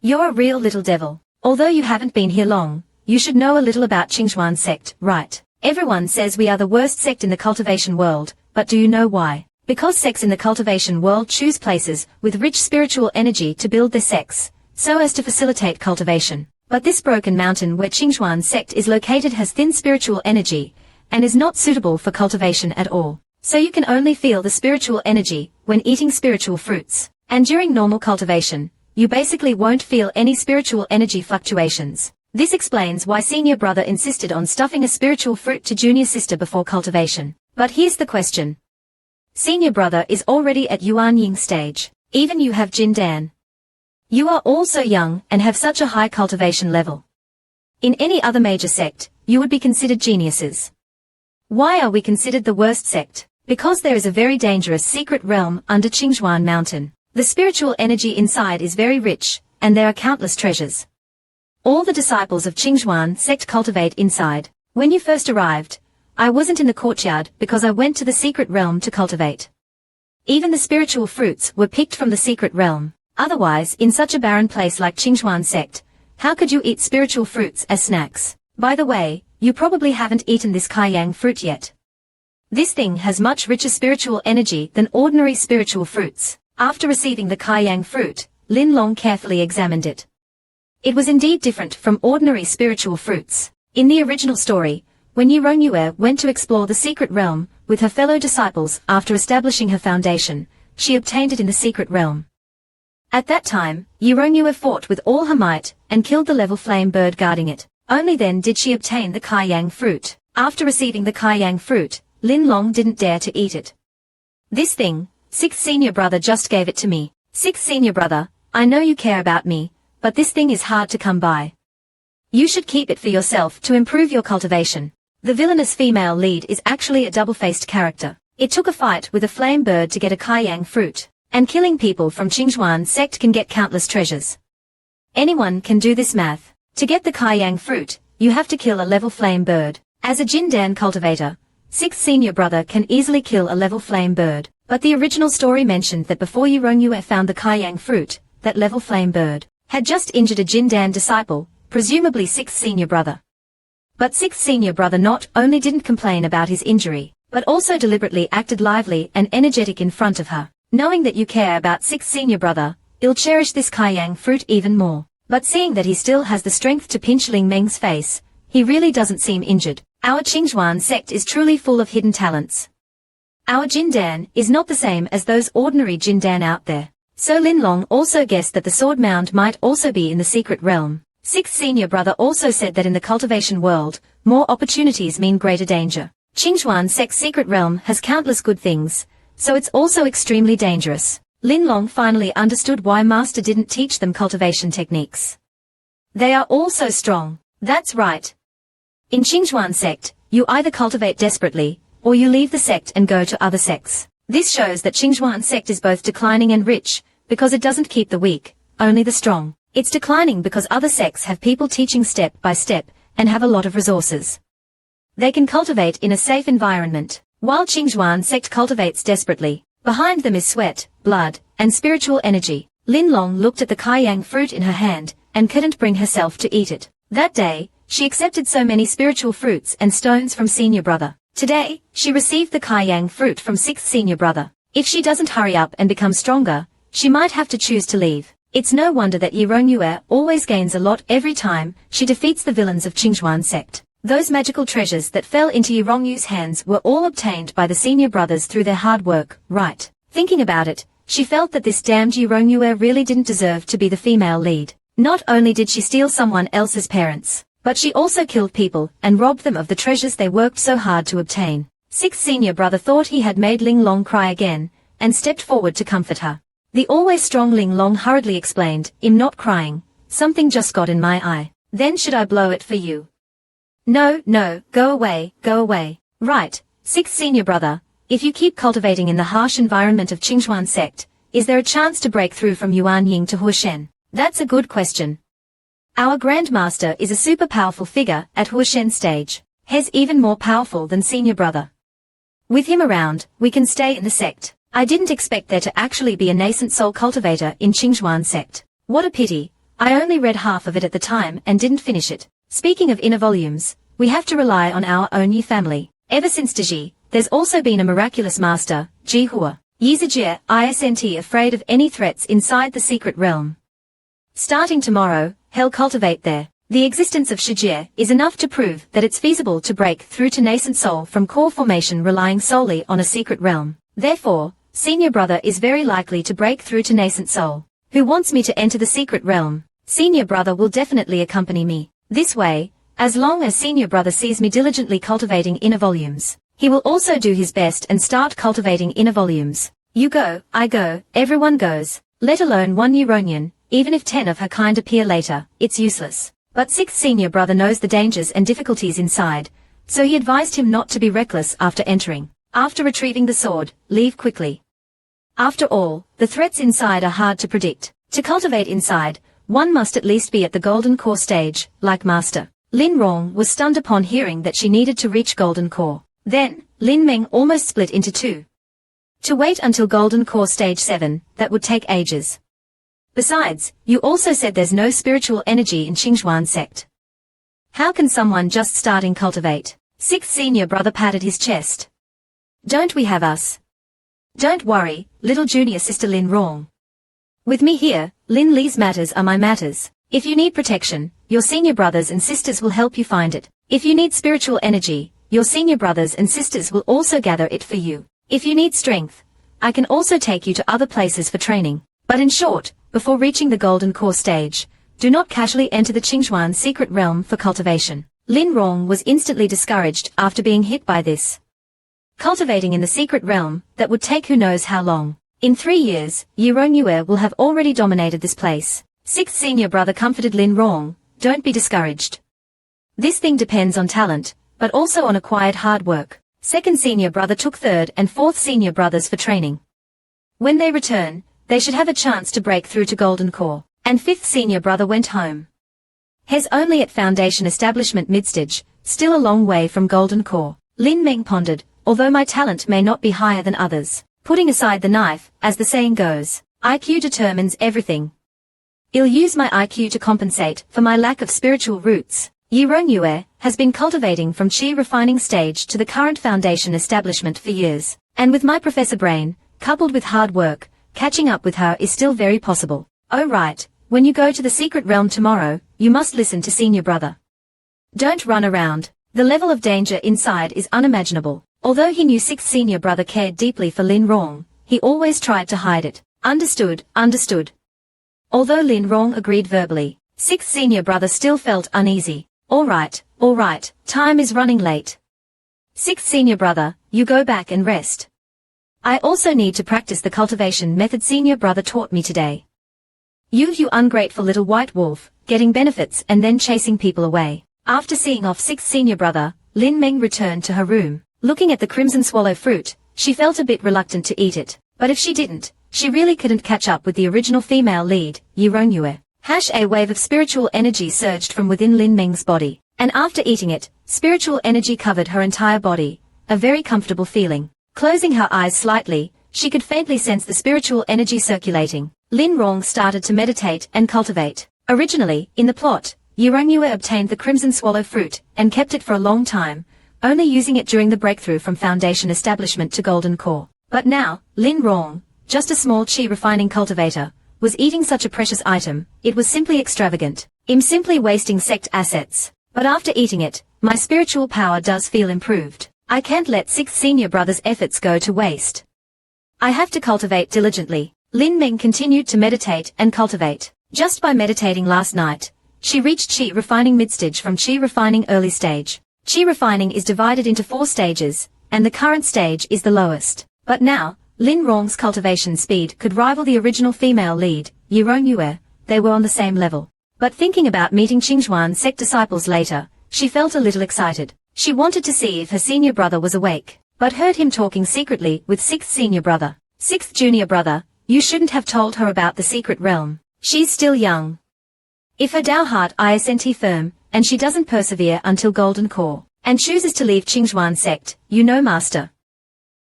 You're a real little devil. Although you haven't been here long, you should know a little about Qingxuan sect, right? Everyone says we are the worst sect in the cultivation world, but do you know why? Because sects in the cultivation world choose places with rich spiritual energy to build their sects, so as to facilitate cultivation. But this broken mountain where Qingxuan sect is located has thin spiritual energy, and is not suitable for cultivation at all. So you can only feel the spiritual energy when eating spiritual fruits. And during normal cultivation, you basically won't feel any spiritual energy fluctuations. This explains why senior brother insisted on stuffing a spiritual fruit to junior sister before cultivation. But here's the question. Senior brother is already at Yuan Ying stage. Even you have Jin Dan. You are all so young and have such a high cultivation level. In any other major sect, you would be considered geniuses. Why are we considered the worst sect? Because there is a very dangerous secret realm under Qingxuan Mountain. The spiritual energy inside is very rich, and there are countless treasures. All the disciples of Qingxuan sect cultivate inside. When you first arrived, I wasn't in the courtyard because I went to the secret realm to cultivate. Even the spiritual fruits were picked from the secret realm. Otherwise, in such a barren place like Qingxuan sect, how could you eat spiritual fruits as snacks? By the way, you probably haven't eaten this Kaiyang fruit yet. This thing has much richer spiritual energy than ordinary spiritual fruits. After receiving the Kaiyang fruit, Lin Long carefully examined it. It was indeed different from ordinary spiritual fruits. In the original story, when Yi Rongyue went to explore the secret realm with her fellow disciples after establishing her foundation, she obtained it in the secret realm. At that time, Yi Rongyue fought with all her might and killed the level flame bird guarding it. Only then did she obtain the Kaiyang fruit. After receiving the Kaiyang fruit, Lin Long didn't dare to eat it. This thing, sixth senior brother just gave it to me. Sixth senior brother, I know you care about me, but this thing is hard to come by. You should keep it for yourself to improve your cultivation. The villainous female lead is actually a double-faced character. It took a fight with a flame bird to get a Kaiyang fruit, and killing people from Qingxuan sect can get countless treasures. Anyone can do this math. To get the Kaiyang fruit, you have to kill a level flame bird. As a Jindan cultivator, sixth senior brother can easily kill a level flame bird. But the original story mentioned that before Yi Rongyue found the Kaiyang fruit, that level flame bird had just injured a Jindan disciple, presumably sixth senior brother. But sixth senior brother not only didn't complain about his injury, but also deliberately acted lively and energetic in front of her. Knowing that you care about sixth senior brother, you'll cherish this Kaiyang fruit even more. But seeing that he still has the strength to pinch Ling Meng's face, he really doesn't seem injured. Our Qingxuan sect is truly full of hidden talents. Our Jindan is not the same as those ordinary Jindan out there. So Lin Long also guessed that the sword mound might also be in the secret realm. Sixth senior brother also said that in the cultivation world, more opportunities mean greater danger. Qingxuan sect's secret realm has countless good things, so it's also extremely dangerous. Lin Long finally understood why Master didn't teach them cultivation techniques. They are all so strong. That's right. In Qingxuan sect, you either cultivate desperately, or you leave the sect and go to other sects. This shows that Qingxuan sect is both declining and rich, because it doesn't keep the weak, only the strong. It's declining because other sects have people teaching step by step, and have a lot of resources. They can cultivate in a safe environment, while Qingxuan sect cultivates desperately. Behind them is sweat, blood, and spiritual energy. Lin Long looked at the Kaiyang fruit in her hand, and couldn't bring herself to eat it. That day, she accepted so many spiritual fruits and stones from senior brother. Today, she received the Kaiyang fruit from sixth senior brother. If she doesn't hurry up and become stronger, she might have to choose to leave. It's no wonder that Yirong always gains a lot every time she defeats the villains of Qingxuan sect. Those magical treasures that fell into Yirong hands were all obtained by the senior brothers through their hard work, right? Thinking about it, she felt that this damned Yirong really didn't deserve to be the female lead. Not only did she steal someone else's parents, but she also killed people and robbed them of the treasures they worked so hard to obtain. Sixth senior brother thought he had made Ling Long cry again, and stepped forward to comfort her. The always strong Ling Long hurriedly explained, "I'm not crying. Something just got in my eye. Then should I blow it for you?" No, go away, go away. Right, sixth senior brother, if you keep cultivating in the harsh environment of Qingxuan sect, is there a chance to break through from Yuan Ying to Huoshen? That's a good question. Our Grandmaster is a super powerful figure at Huoshen stage. He's even more powerful than senior brother. With him around, we can stay in the sect. I didn't expect there to actually be a nascent soul cultivator in Qingxuan sect. What a pity. I only read half of it at the time and didn't finish it. Speaking of inner volumes, we have to rely on our own Yi family. Ever since Deji, there's also been a miraculous master, Ji Hua. Yizajie isn't afraid of any threats inside the secret realm. Starting tomorrow, he'll cultivate there. The existence of Shijie is enough to prove that it's feasible to break through to nascent soul from core formation relying solely on a secret realm. Therefore, senior brother is very likely to break through to nascent soul. Who wants me to enter the secret realm? Senior brother will definitely accompany me. This way, as long as senior brother sees me diligently cultivating inner volumes, he will also do his best and start cultivating inner volumes. You go, I go, everyone goes. Let alone one Euronian, even if 10 of her kind appear later, it's useless. But sixth senior brother knows the dangers and difficulties inside, so he advised him not to be reckless after entering. After retrieving the sword, leave quickly. After all, the threats inside are hard to predict. To cultivate inside, one must at least be at the golden core stage, like Master. Lin Rong was stunned upon hearing that she needed to reach golden core. Then, Lin Meng almost split into two. To wait until golden core stage 7, that would take ages. Besides, you also said there's no spiritual energy in Qingxuan sect. How can someone just starting cultivate? Sixth senior brother patted his chest. Don't we have us? Don't worry, little junior sister Lin Rong. With me here, Lin Li's matters are my matters. If you need protection, your senior brothers and sisters will help you find it. If you need spiritual energy, your senior brothers and sisters will also gather it for you. If you need strength, I can also take you to other places for training. But in short, before reaching the golden core stage, do not casually enter the Qingxuan secret realm for cultivation. Lin Rong was instantly discouraged after being hit by this. Cultivating in the secret realm, that would take who knows how long. In 3 years, Yirong will have already dominated this place. Sixth senior brother comforted Lin Rong, don't be discouraged. This thing depends on talent, but also on acquired hard work. Second senior brother took third and fourth senior brothers for training. When they return, they should have a chance to break through to golden core. And fifth senior brother went home. He's only at foundation establishment midstage, still a long way from golden core. Lin Meng pondered, although my talent may not be higher than others. Putting aside the knife, as the saying goes, IQ determines everything. I'll use my IQ to compensate for my lack of spiritual roots. Yirong has been cultivating from chi refining stage to the current foundation establishment for years. And with my professor brain, coupled with hard work, catching up with her is still very possible. Oh right, when you go to the secret realm tomorrow, you must listen to senior brother. Don't run around. The level of danger inside is unimaginable. Although he knew sixth senior brother cared deeply for Lin Rong, he always tried to hide it. Understood, understood. Although Lin Rong agreed verbally, sixth senior brother still felt uneasy. All right, time is running late. Sixth senior brother, you go back and rest. I also need to practice the cultivation method senior brother taught me today. You ungrateful little white wolf, getting benefits and then chasing people away. After seeing off sixth senior brother, Lin Meng returned to her room. Looking at the crimson swallow fruit, she felt a bit reluctant to eat it, but if she didn't, she really couldn't catch up with the original female lead, Yi Rongyue. A wave of spiritual energy surged from within Lin Meng's body, and after eating it, spiritual energy covered her entire body, a very comfortable feeling. Closing her eyes slightly, she could faintly sense the spiritual energy circulating. Lin Rong started to meditate and cultivate. Originally, in the plot, Yi Rongyue obtained the crimson swallow fruit and kept it for a long time, only using it during the breakthrough from Foundation establishment to Golden Core. But now, Lin Rong, just a small qi refining cultivator, was eating such a precious item, it was simply extravagant. I'm simply wasting sect assets. But after eating it, my spiritual power does feel improved. I can't let sixth senior brother's efforts go to waste. I have to cultivate diligently. Lin Meng continued to meditate and cultivate. Just by meditating last night, she reached qi refining mid-stage from qi refining early stage. Qi refining is divided into 4 stages, and the current stage is the lowest. But now, Lin Rong's cultivation speed could rival the original female lead, Yi Rongyue. They were on the same level. But thinking about meeting Qingzhuan sect disciples later, she felt a little excited. She wanted to see if her senior brother was awake, but heard him talking secretly with sixth senior brother. Sixth junior brother, you shouldn't have told her about the secret realm. She's still young. If her Dao heart isn't firm, and she doesn't persevere until Golden Core, and chooses to leave Qingzhuan sect, you know master,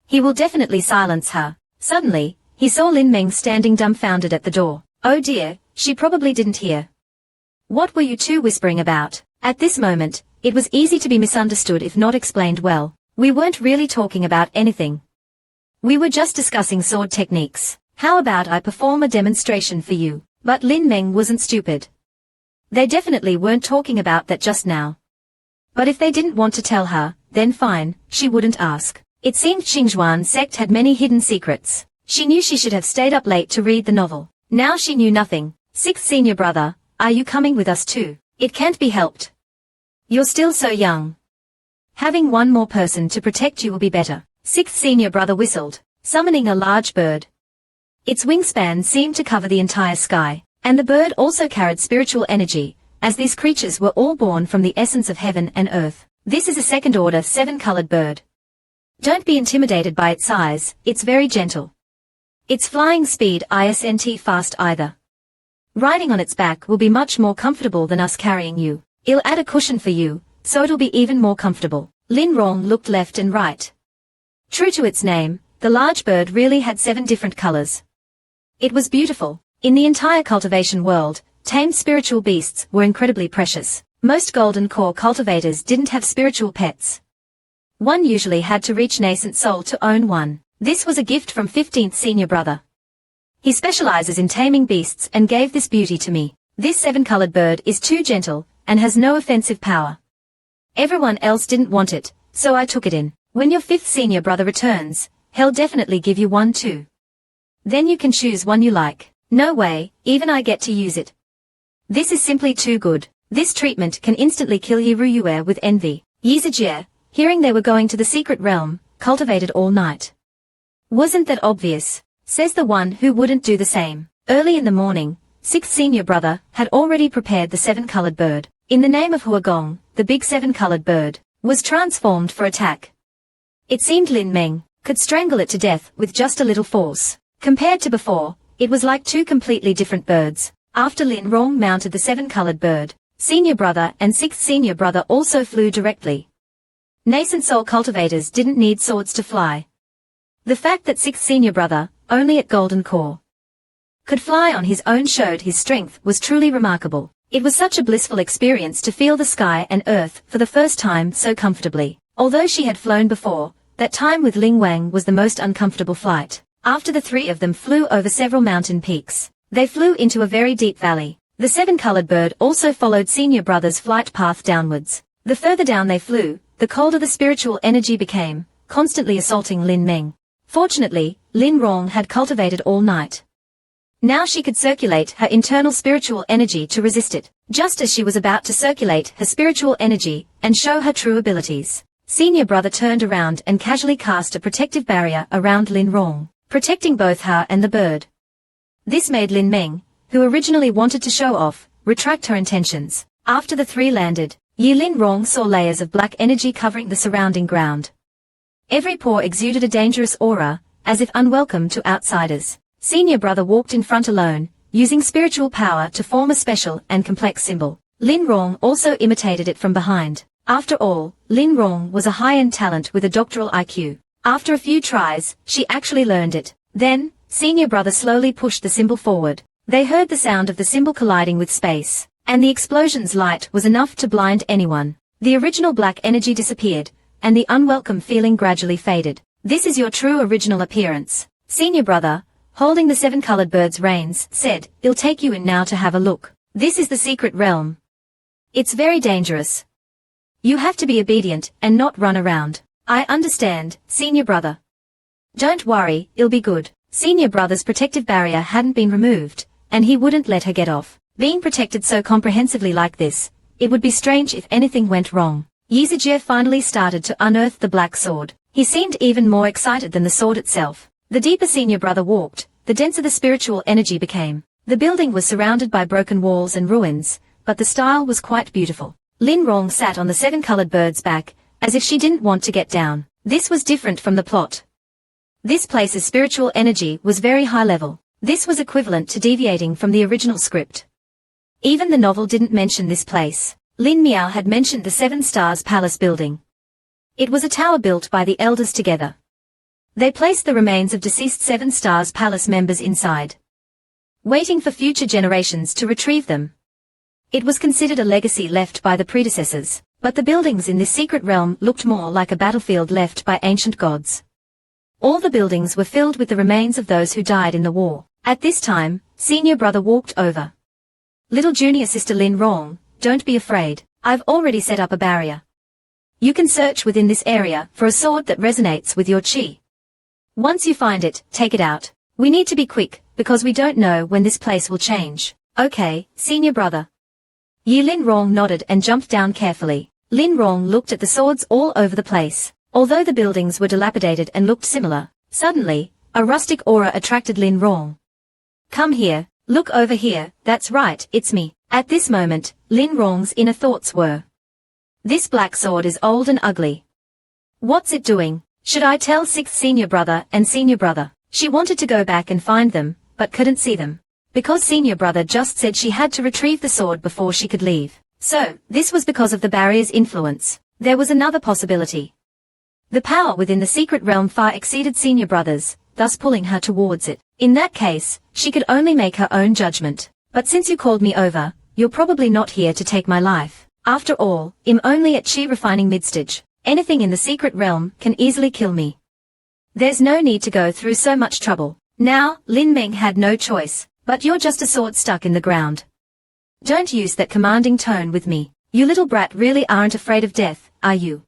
he will definitely silence her. Suddenly, he saw Lin Meng standing dumbfounded at the door. Oh dear, she probably didn't hear. What were you two whispering about? At this moment, it was easy to be misunderstood if not explained well. We weren't really talking about anything. We were just discussing sword techniques. How about I perform a demonstration for you? But Lin Meng wasn't stupid. They definitely weren't talking about that just now. But if they didn't want to tell her, then fine, she wouldn't ask. It seemed Qingzhuan sect had many hidden secrets. She knew she should have stayed up late to read the novel. Now she knew nothing. Sixth senior brother, are you coming with us too? It can't be helped. You're still so young. Having one more person to protect you will be better. Sixth senior brother whistled, summoning a large bird. Its wingspan seemed to cover the entire sky, and the bird also carried spiritual energy, as these creatures were all born from the essence of heaven and earth. This is a second-order 7-colored bird. Don't be intimidated by its size, it's very gentle. Its flying speed isn't fast either. Riding on its back will be much more comfortable than us carrying you. It'll add a cushion for you, so it'll be even more comfortable. Lin Rong looked left and right. True to its name, the large bird really had 7 different colors. It was beautiful. In the entire cultivation world, tamed spiritual beasts were incredibly precious. Most Golden Core cultivators didn't have spiritual pets. One usually had to reach nascent soul to own one. This was a gift from 15th senior brother. He specializes in taming beasts and gave this beauty to me. This 7-colored bird is too gentle, and has no offensive power. Everyone else didn't want it, so I took it in. When your 5th senior brother returns, he'll definitely give you one too. Then you can choose one you like. No way, even I get to use it. This is simply too good. This treatment can instantly kill Yi Ruyue with envy. Yi Zijie, hearing they were going to the secret realm, cultivated all night. Wasn't that obvious? Says the one who wouldn't do the same. Early in the morning, 6th senior brother had already prepared the 7-colored bird. In the name of Huagong, the big 7-colored bird was transformed for attack. It seemed Lin Meng could strangle it to death with just a little force. Compared to before, it was like 2 completely different birds. After Lin Rong mounted the 7-colored bird, senior brother and 6th senior brother also flew directly. Nascent soul cultivators didn't need swords to fly. The fact that 6th senior brother, only at Golden Core, could fly on his own showed his strength was truly remarkable. It was such a blissful experience to feel the sky and earth for the first time so comfortably. Although she had flown before, that time with Ling Wang was the most uncomfortable flight. After the 3 of them flew over several mountain peaks, they flew into a very deep valley. The 7-colored bird also followed senior brother's flight path downwards. The further down they flew, the colder the spiritual energy became, constantly assaulting Lin Meng. Fortunately, Lin Rong had cultivated all night. Now she could circulate her internal spiritual energy to resist it. Just as she was about to circulate her spiritual energy and show her true abilities, Senior brother turned around and casually cast a protective barrier around Lin Rong, protecting both her and the bird. This made Lin Meng, who originally wanted to show off, retract her intentions. After the three landed, Lin Rong saw layers of black energy covering the surrounding ground. Every pore exuded a dangerous aura, as if unwelcome to outsiders. Senior brother walked in front alone, using spiritual power to form a special and complex symbol. Lin Rong also imitated it from behind. After all, Lin Rong was a high-end talent with a doctoral IQ. After a few tries, she actually learned it. Then, senior brother slowly pushed the symbol forward. They heard the sound of the symbol colliding with space, and the explosion's light was enough to blind anyone. The original black energy disappeared, and the unwelcome feeling gradually faded. This is your true original appearance. Senior brother, holding the 7-colored bird's reins, said, "I'll take you in now to have a look. This is the secret realm. It's very dangerous. You have to be obedient and not run around." "I understand, senior brother. Don't worry, it'll be good." Senior brother's protective barrier hadn't been removed, and he wouldn't let her get off. Being protected so comprehensively like this, it would be strange if anything went wrong. Yizajie finally started to unearth the black sword. He seemed even more excited than the sword itself. The deeper senior brother walked, the denser the spiritual energy became. The building was surrounded by broken walls and ruins, but the style was quite beautiful. Lin Rong sat on the 7-colored bird's back, as if she didn't want to get down. This was different from the plot. This place's spiritual energy was very high level. This was equivalent to deviating from the original script. Even the novel didn't mention this place. Lin Miao had mentioned the 7 Stars Palace building. It was a tower built by the elders together. They placed the remains of deceased 7 Stars Palace members inside, waiting for future generations to retrieve them. It was considered a legacy left by the predecessors, but the buildings in this secret realm looked more like a battlefield left by ancient gods. All the buildings were filled with the remains of those who died in the war. At this time, senior brother walked over. "Little junior sister Lin Rong, don't be afraid. I've already set up a barrier. You can search within this area for a sword that resonates with your chi. Once you find it, take it out. We need to be quick, because we don't know when this place will change." "Okay, senior brother." Lin Rong nodded and jumped down carefully. Lin Rong looked at the swords all over the place. Although the buildings were dilapidated and looked similar, suddenly, a rustic aura attracted Lin Rong. "Come here, look over here, that's right, it's me." At this moment, Lin Rong's inner thoughts were, "This black sword is old and ugly. What's it doing? Should I tell 6th senior brother and senior brother?" She wanted to go back and find them, but couldn't see them, because senior brother just said she had to retrieve the sword before she could leave. So, this was because of the barrier's influence. There was another possibility. The power within the secret realm far exceeded senior brother's, thus pulling her towards it. In that case, she could only make her own judgment. "But since you called me over, you're probably not here to take my life. After all, I'm only at chi refining midstage. Anything in the secret realm can easily kill me. There's no need to go through so much trouble." Now, Lin Meng had no choice. "But you're just a sword stuck in the ground. Don't use that commanding tone with me. You little brat really aren't afraid of death, are you?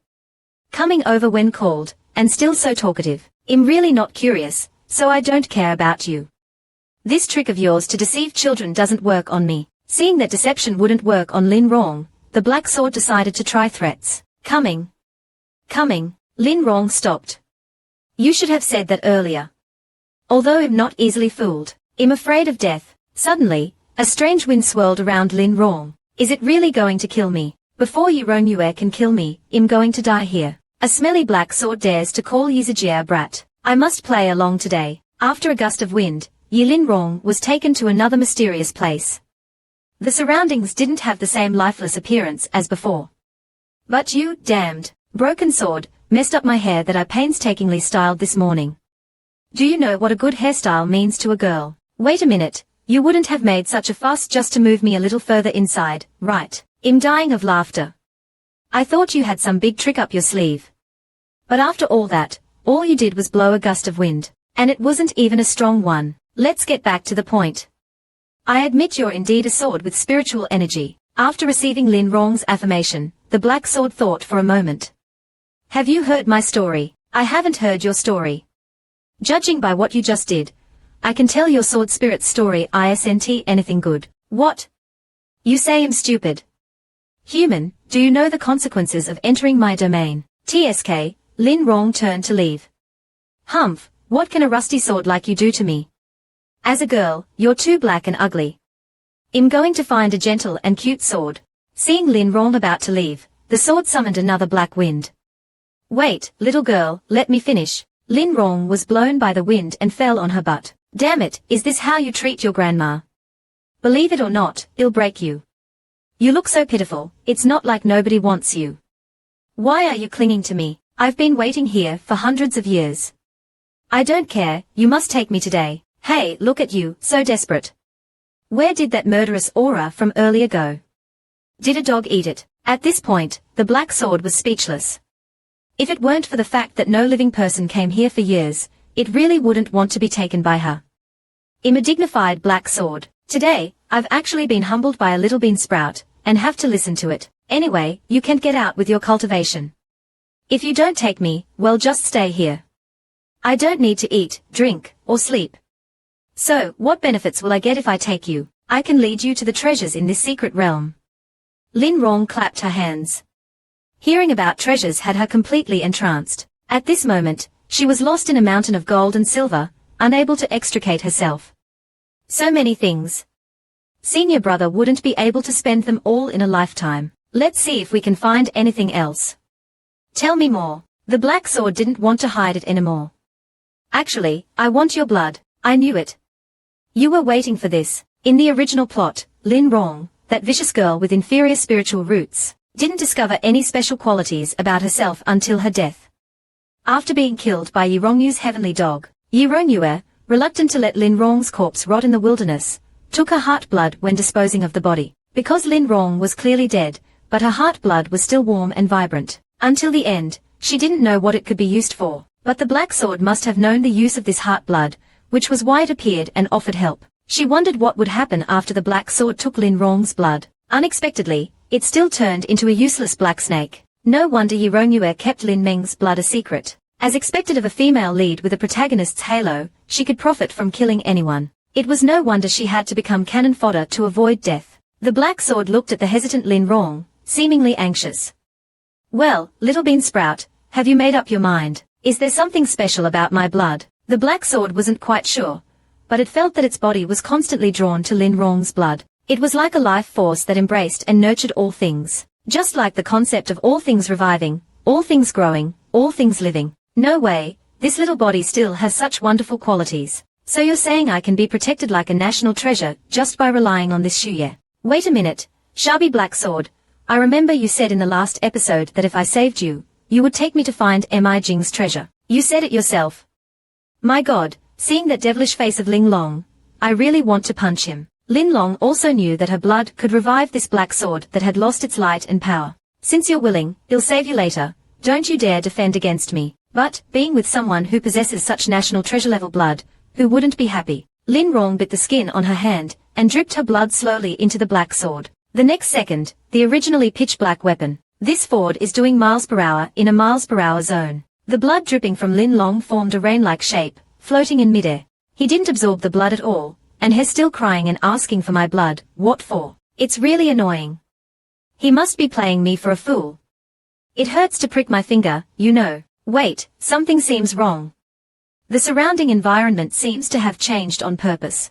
Coming over when called, and still so talkative. I'm really not curious, so I don't care about you. This trick of yours to deceive children doesn't work on me." Seeing that deception wouldn't work on Lin Rong, the black sword decided to try threats. Coming. Lin Rong stopped. "You should have said that earlier. Although I'm not easily fooled, I'm afraid of death." Suddenly, a strange wind swirled around Lin Rong. "Is it really going to kill me? Before Yue can kill me, I'm going to die here." A smelly black sword dares to call Yizajie a brat. "I must play along today." After a gust of wind, Lin Rong was taken to another mysterious place. The surroundings didn't have the same lifeless appearance as before. "But you, damned, broken sword, messed up my hair that I painstakingly styled this morning. Do you know what a good hairstyle means to a girl? Wait a minute, you wouldn't have made such a fuss just to move me a little further inside, right?" I'm dying of laughter. "I thought you had some big trick up your sleeve. But after all that, all you did was blow a gust of wind, and it wasn't even a strong one. Let's get back to the point. I admit you're indeed a sword with spiritual energy." After receiving Lin Rong's affirmation, the black sword thought for a moment. "Have you heard my story?" "I haven't heard your story. Judging by what you just did, I can tell your sword spirit's story isn't anything good." "What? You say I'm stupid? Human, do you know the consequences of entering my domain?" TSK, Lin Rong turned to leave. Humph, what can a rusty sword like you do to me? As a girl, you're too black and ugly. I'm going to find a gentle and cute sword. Seeing Lin Rong about to leave, the sword summoned another black wind. Wait, little girl, let me finish. Lin Rong was blown by the wind and fell on her butt. Damn it, is this how you treat your grandma? Believe it or not, it'll break you. You look so pitiful, it's not like nobody wants you. Why are you clinging to me? I've been waiting here for hundreds of years. I don't care, you must take me today. Hey, look at you, so desperate. Where did that murderous aura from earlier go? Did a dog eat it? At this point, the black sword was speechless. If it weren't for the fact that no living person came here for years, it really wouldn't want to be taken by her. I'm a dignified black sword. Today, I've actually been humbled by a little bean sprout, and have to listen to it. Anyway, you can't get out with your cultivation. If you don't take me, well, just stay here. I don't need to eat, drink, or sleep. So, what benefits will I get if I take you? I can lead you to the treasures in this secret realm. Lin Rong clapped her hands. Hearing about treasures had her completely entranced. At this moment, she was lost in a mountain of gold and silver, unable to extricate herself. So many things. Senior brother wouldn't be able to spend them all in a lifetime. Let's see if we can find anything else. Tell me more. The black sword didn't want to hide it anymore. Actually, I want your blood. I knew it. You were waiting for this. In the original plot, Lin Rong, that vicious girl with inferior spiritual roots, didn't discover any special qualities about herself until her death. After being killed by Yi Rongyu's heavenly dog, Yi Rongyue, reluctant to let Lin Rong's corpse rot in the wilderness, took her heart blood when disposing of the body. Because Lin Rong was clearly dead, but her heart blood was still warm and vibrant. Until the end, she didn't know what it could be used for, but the black sword must have known the use of this heart blood, which was why it appeared and offered help. She wondered what would happen after the black sword took Lin Rong's blood. Unexpectedly, it still turned into a useless black snake. No wonder Yi Rongyue kept Lin Meng's blood a secret. As expected of a female lead with a protagonist's halo, she could profit from killing anyone. It was no wonder she had to become cannon fodder to avoid death. The black sword looked at the hesitant Lin Rong, seemingly anxious. Well, little bean sprout, have you made up your mind? Is there something special about my blood? The black sword wasn't quite sure, but it felt that its body was constantly drawn to Lin Rong's blood. It was like a life force that embraced and nurtured all things. Just like the concept of all things reviving, all things growing, all things living. No way, this little body still has such wonderful qualities. So you're saying I can be protected like a national treasure just by relying on this Shuye? Wait a minute, Shabby Black Sword. I remember you said in the last episode that if I saved you, you would take me to find Mi Jing's treasure. You said it yourself. My god, seeing that devilish face of Ling Long, I really want to punch him. Lin Long also knew that her blood could revive this black sword that had lost its light and power. Since you're willing, I'll save you later. Don't you dare defend against me. But, being with someone who possesses such national treasure-level blood, who wouldn't be happy? Lin Rong bit the skin on her hand, and dripped her blood slowly into the black sword. The next second, the originally pitch-black weapon. This sword is doing miles per hour in a miles per hour zone. The blood dripping from Lin Long formed a rain-like shape, floating in midair. He didn't absorb the blood at all, and he's still crying and asking for my blood. What for? It's really annoying. He must be playing me for a fool. It hurts to prick my finger, you know. Wait, something seems wrong. The surrounding environment seems to have changed on purpose.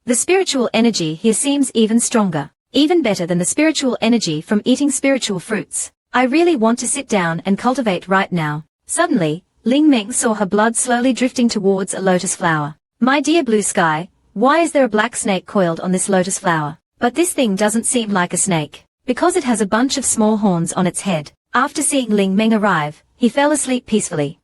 The spiritual energy here seems even stronger, even better than the spiritual energy from eating spiritual fruits. I really want to sit down and cultivate right now. Suddenly, Ling Meng saw her blood slowly drifting towards a lotus flower. My dear blue sky, why is there a black snake coiled on this lotus flower? But this thing doesn't seem like a snake, because it has a bunch of small horns on its head. After seeing Ling Meng arrive, he fell asleep peacefully.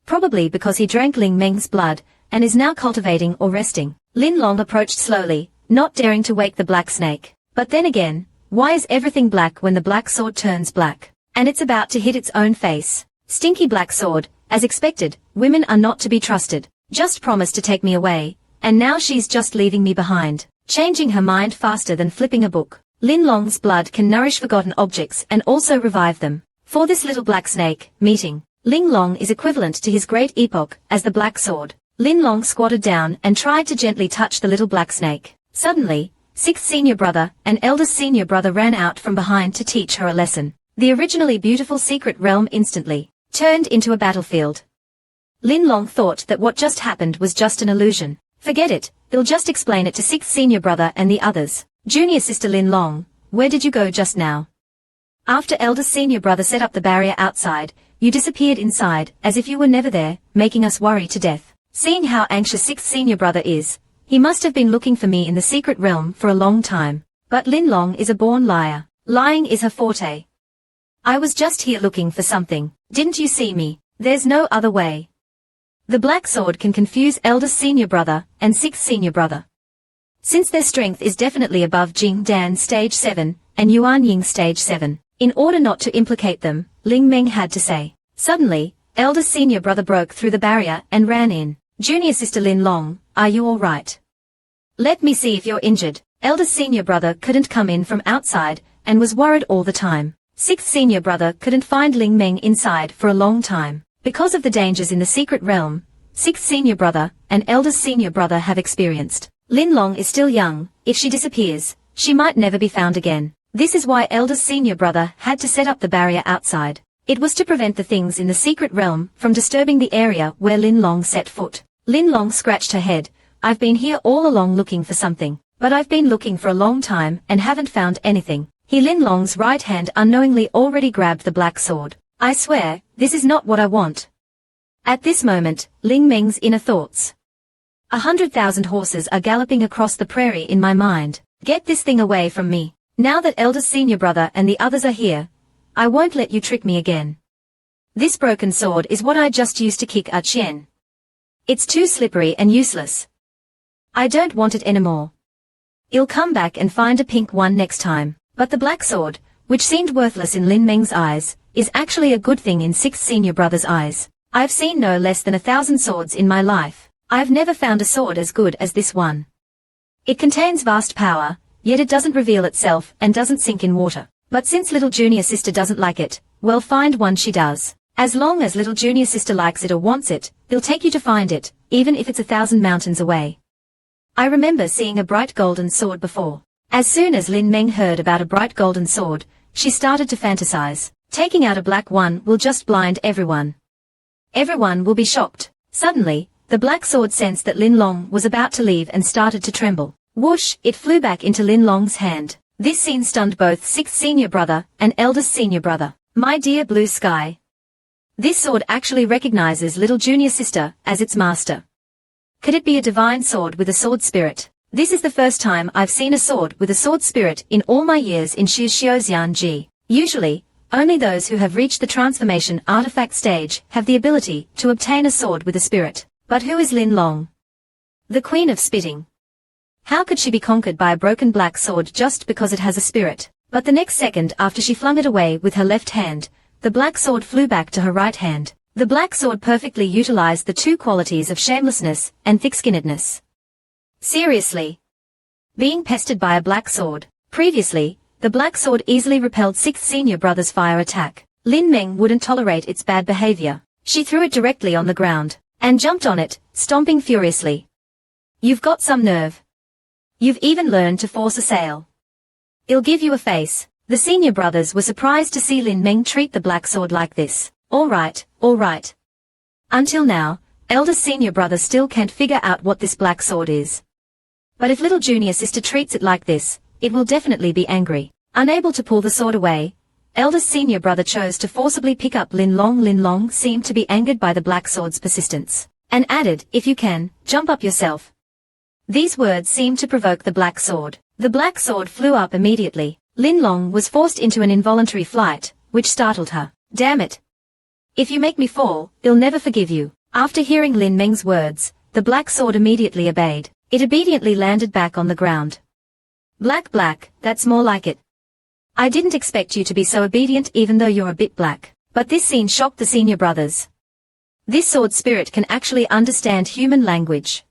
Probably because he drank Ling Meng's blood, and is now cultivating or resting. Lin Long approached slowly, not daring to wake the black snake. But then again, why is everything black when the black sword turns black? And it's about to hit its own face. Stinky black sword, as expected, women are not to be trusted. Just promised to take me away, and now she's just leaving me behind. Changing her mind faster than flipping a book. Lin Long's blood can nourish forgotten objects and also revive them. For this little black snake, meeting Ling Long is equivalent to his great epoch as the black sword. Lin Long squatted down and tried to gently touch the little black snake. Suddenly, sixth senior brother and eldest senior brother ran out from behind to teach her a lesson. The originally beautiful secret realm instantly turned into a battlefield. Lin Long thought that what just happened was just an illusion. Forget it, he'll just explain it to sixth senior brother and the others. Junior sister Lin Long, where did you go just now? After eldest senior brother set up the barrier outside, you disappeared inside, as if you were never there, making us worry to death. Seeing how anxious sixth senior brother is, he must have been looking for me in the secret realm for a long time. But Lin Long is a born liar. Lying is her forte. I was just here looking for something. Didn't you see me? There's no other way. The black sword can confuse eldest senior brother and sixth senior brother. Since their strength is definitely above Jing Dan stage 7 and Yuan Ying stage 7, in order not to implicate them, Ling Meng had to say. Suddenly, eldest senior brother broke through the barrier and ran in. Junior sister Lin Long, are you all right? Let me see if you're injured. Eldest senior brother couldn't come in from outside and was worried all the time. Sixth senior brother couldn't find Ling Meng inside for a long time. Because of the dangers in the secret realm, sixth senior brother and eldest senior brother have experienced. Lin Long is still young. If she disappears, she might never be found again. This is why eldest senior brother had to set up the barrier outside. It was to prevent the things in the secret realm from disturbing the area where Lin Long set foot. Lin Long scratched her head. I've been here all along looking for something, but I've been looking for a long time and haven't found anything. Lin Long's right hand unknowingly already grabbed the black sword. I swear, this is not what I want. At this moment, Ling Meng's inner thoughts. 100,000 horses are galloping across the prairie in my mind. Get this thing away from me. Now that eldest senior brother and the others are here, I won't let you trick me again. This broken sword is what I just used to kick Ah Qian. It's too slippery and useless. I don't want it anymore. I'll come back and find a pink one next time. But the black sword, which seemed worthless in Lin Meng's eyes, is actually a good thing in sixth senior brother's eyes. I've seen no less than 1,000 swords in my life. I've never found a sword as good as this one. It contains vast power, yet it doesn't reveal itself and doesn't sink in water. But since little junior sister doesn't like it, well, find one she does. As long as little junior sister likes it or wants it, he'll take you to find it, even if it's 1,000 mountains away. I remember seeing a bright golden sword before. As soon as Lin Meng heard about a bright golden sword, she started to fantasize. Taking out a black one will just blind everyone. Everyone will be shocked. Suddenly, the black sword sensed that Lin Long was about to leave and started to tremble. Whoosh, it flew back into Lin Long's hand. This scene stunned both sixth senior brother and eldest senior brother. My dear blue sky. This sword actually recognizes little junior sister as its master. Could it be a divine sword with a sword spirit? This is the first time I've seen a sword with a sword spirit in all my years in Shixiaoxianji. Usually, only those who have reached the transformation artifact stage have the ability to obtain a sword with a spirit. But who is Lin Long? The Queen of Spitting. How could she be conquered by a broken black sword just because it has a spirit? But the next second after she flung it away with her left hand, the black sword flew back to her right hand. The black sword perfectly utilized the two qualities of shamelessness and thick-skinnedness. Seriously. Being pestered by a black sword. Previously, the black sword easily repelled sixth senior brother's fire attack. Lin Meng wouldn't tolerate its bad behavior. She threw it directly on the ground, and jumped on it, stomping furiously. You've got some nerve. You've even learned to force a sale. I'll give you a face. The senior brothers were surprised to see Lin Meng treat the black sword like this. All right. Until now, eldest senior brother still can't figure out what this black sword is. But if little junior sister treats it like this, it will definitely be angry. Unable to pull the sword away, eldest senior brother chose to forcibly pick up Lin Long. Lin Long seemed to be angered by the black sword's persistence, and added, if you can, jump up yourself. These words seemed to provoke the black sword. The black sword flew up immediately. Lin Long was forced into an involuntary flight, which startled her. Damn it. If you make me fall, I'll never forgive you. After hearing Lin Meng's words, the black sword immediately obeyed. It obediently landed back on the ground. Black, that's more like it. I didn't expect you to be so obedient even though you're a bit black. But this scene shocked the senior brothers. This sword spirit can actually understand human language.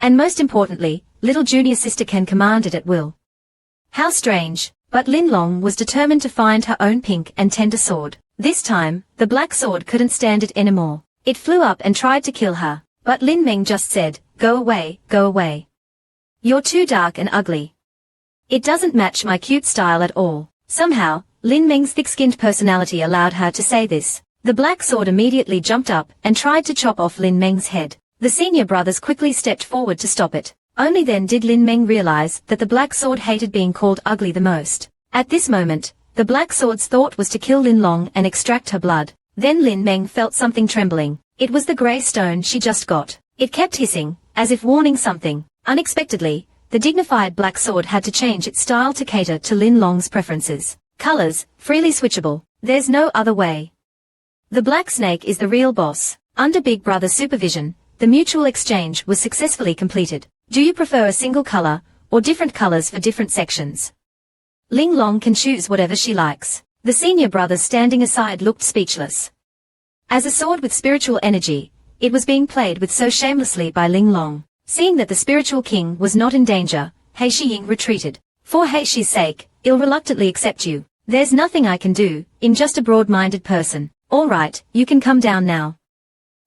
And most importantly, little junior sister can command it at will. How strange, but Lin Long was determined to find her own pink and tender sword. This time, the black sword couldn't stand it anymore. It flew up and tried to kill her, but Lin Meng just said, go away. You're too dark and ugly. It doesn't match my cute style at all. Somehow, Lin Meng's thick-skinned personality allowed her to say this. The black sword immediately jumped up and tried to chop off Lin Meng's head. The senior brothers quickly stepped forward to stop it. Only then did Lin Meng realize that the black sword hated being called ugly the most. At this moment, the black sword's thought was to kill Lin Long and extract her blood. Then Lin Meng felt something trembling. It was the grey stone she just got. It kept hissing, as if warning something. Unexpectedly, the dignified black sword had to change its style to cater to Lin Long's preferences. Colors, freely switchable. There's no other way. The black snake is the real boss. Under Big Brother's supervision, the mutual exchange was successfully completed. Do you prefer a single color, or different colors for different sections? Ling Long can choose whatever she likes. The senior brothers standing aside looked speechless. As a sword with spiritual energy, it was being played with so shamelessly by Ling Long. Seeing that the spiritual king was not in danger, He Shiying retreated. For He Shi's sake, I'll reluctantly accept you. There's nothing I can do, I'm just a broad-minded person. Alright, you can come down now.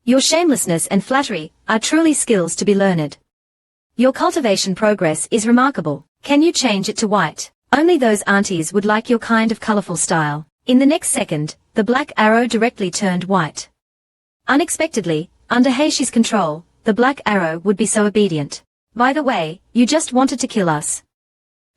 Your shamelessness and flattery are truly skills to be learned. Your cultivation progress is remarkable. Can you change it to white? Only those aunties would like your kind of colorful style. In the next second, the black arrow directly turned white. Unexpectedly, under He Shi's control, the black arrow would be so obedient. By the way, you just wanted to kill us.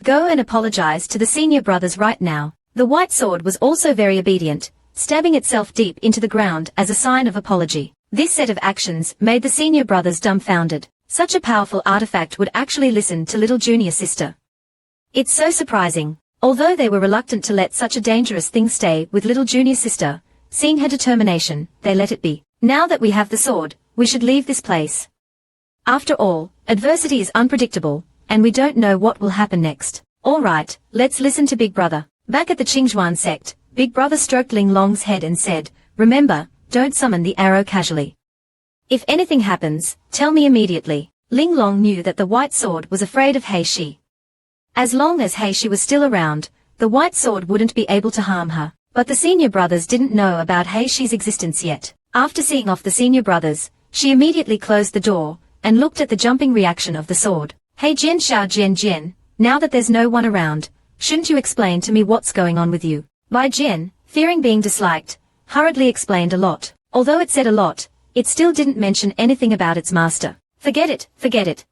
Go and apologize to the senior brothers right now. The white sword was also very obedient, stabbing itself deep into the ground as a sign of apology. This set of actions made the senior brothers dumbfounded. Such a powerful artifact would actually listen to little junior sister. It's so surprising. Although they were reluctant to let such a dangerous thing stay with little junior sister, seeing her determination, they let it be. Now that we have the sword, we should leave this place. After all, adversity is unpredictable, and we don't know what will happen next. Alright, let's listen to Big Brother. Back at the Qingzhuan sect, Big Brother stroked Ling Long's head and said, remember, don't summon the arrow casually. If anything happens, tell me immediately. Ling Long knew that the white sword was afraid of He Shi. As long as He Shi was still around, the white sword wouldn't be able to harm her. But the senior brothers didn't know about He Shi's existence yet. After seeing off the senior brothers, she immediately closed the door, and looked at the jumping reaction of the sword. Hey Jian Xiao Jian Jian, now that there's no one around, shouldn't you explain to me what's going on with you? Bai Jian, fearing being disliked, hurriedly explained a lot. Although it said a lot, it still didn't mention anything about its master. Forget it, forget it.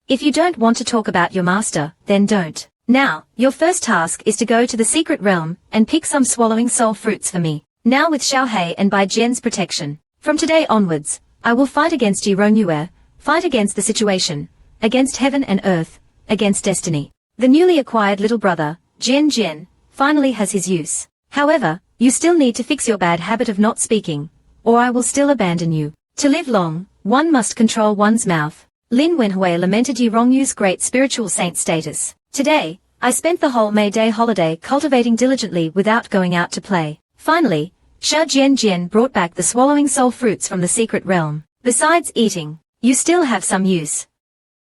If you don't want to talk about your master, then don't. Now, your first task is to go to the secret realm and pick some swallowing soul fruits for me. Now with Xiao Hei and Bai Jian's protection, from today onwards, I will fight against Yi Rongyue, fight against the situation, against heaven and earth, against destiny. The newly acquired little brother, Jian Jian, finally has his use. However, you still need to fix your bad habit of not speaking, or I will still abandon you. To live long, one must control one's mouth. Lin Wenhui lamented Yi Rongyue's great spiritual saint status. Today, I spent the whole May Day holiday cultivating diligently without going out to play. Finally, Xiao Jian Jian brought back the swallowing soul fruits from the secret realm. Besides eating, you still have some use.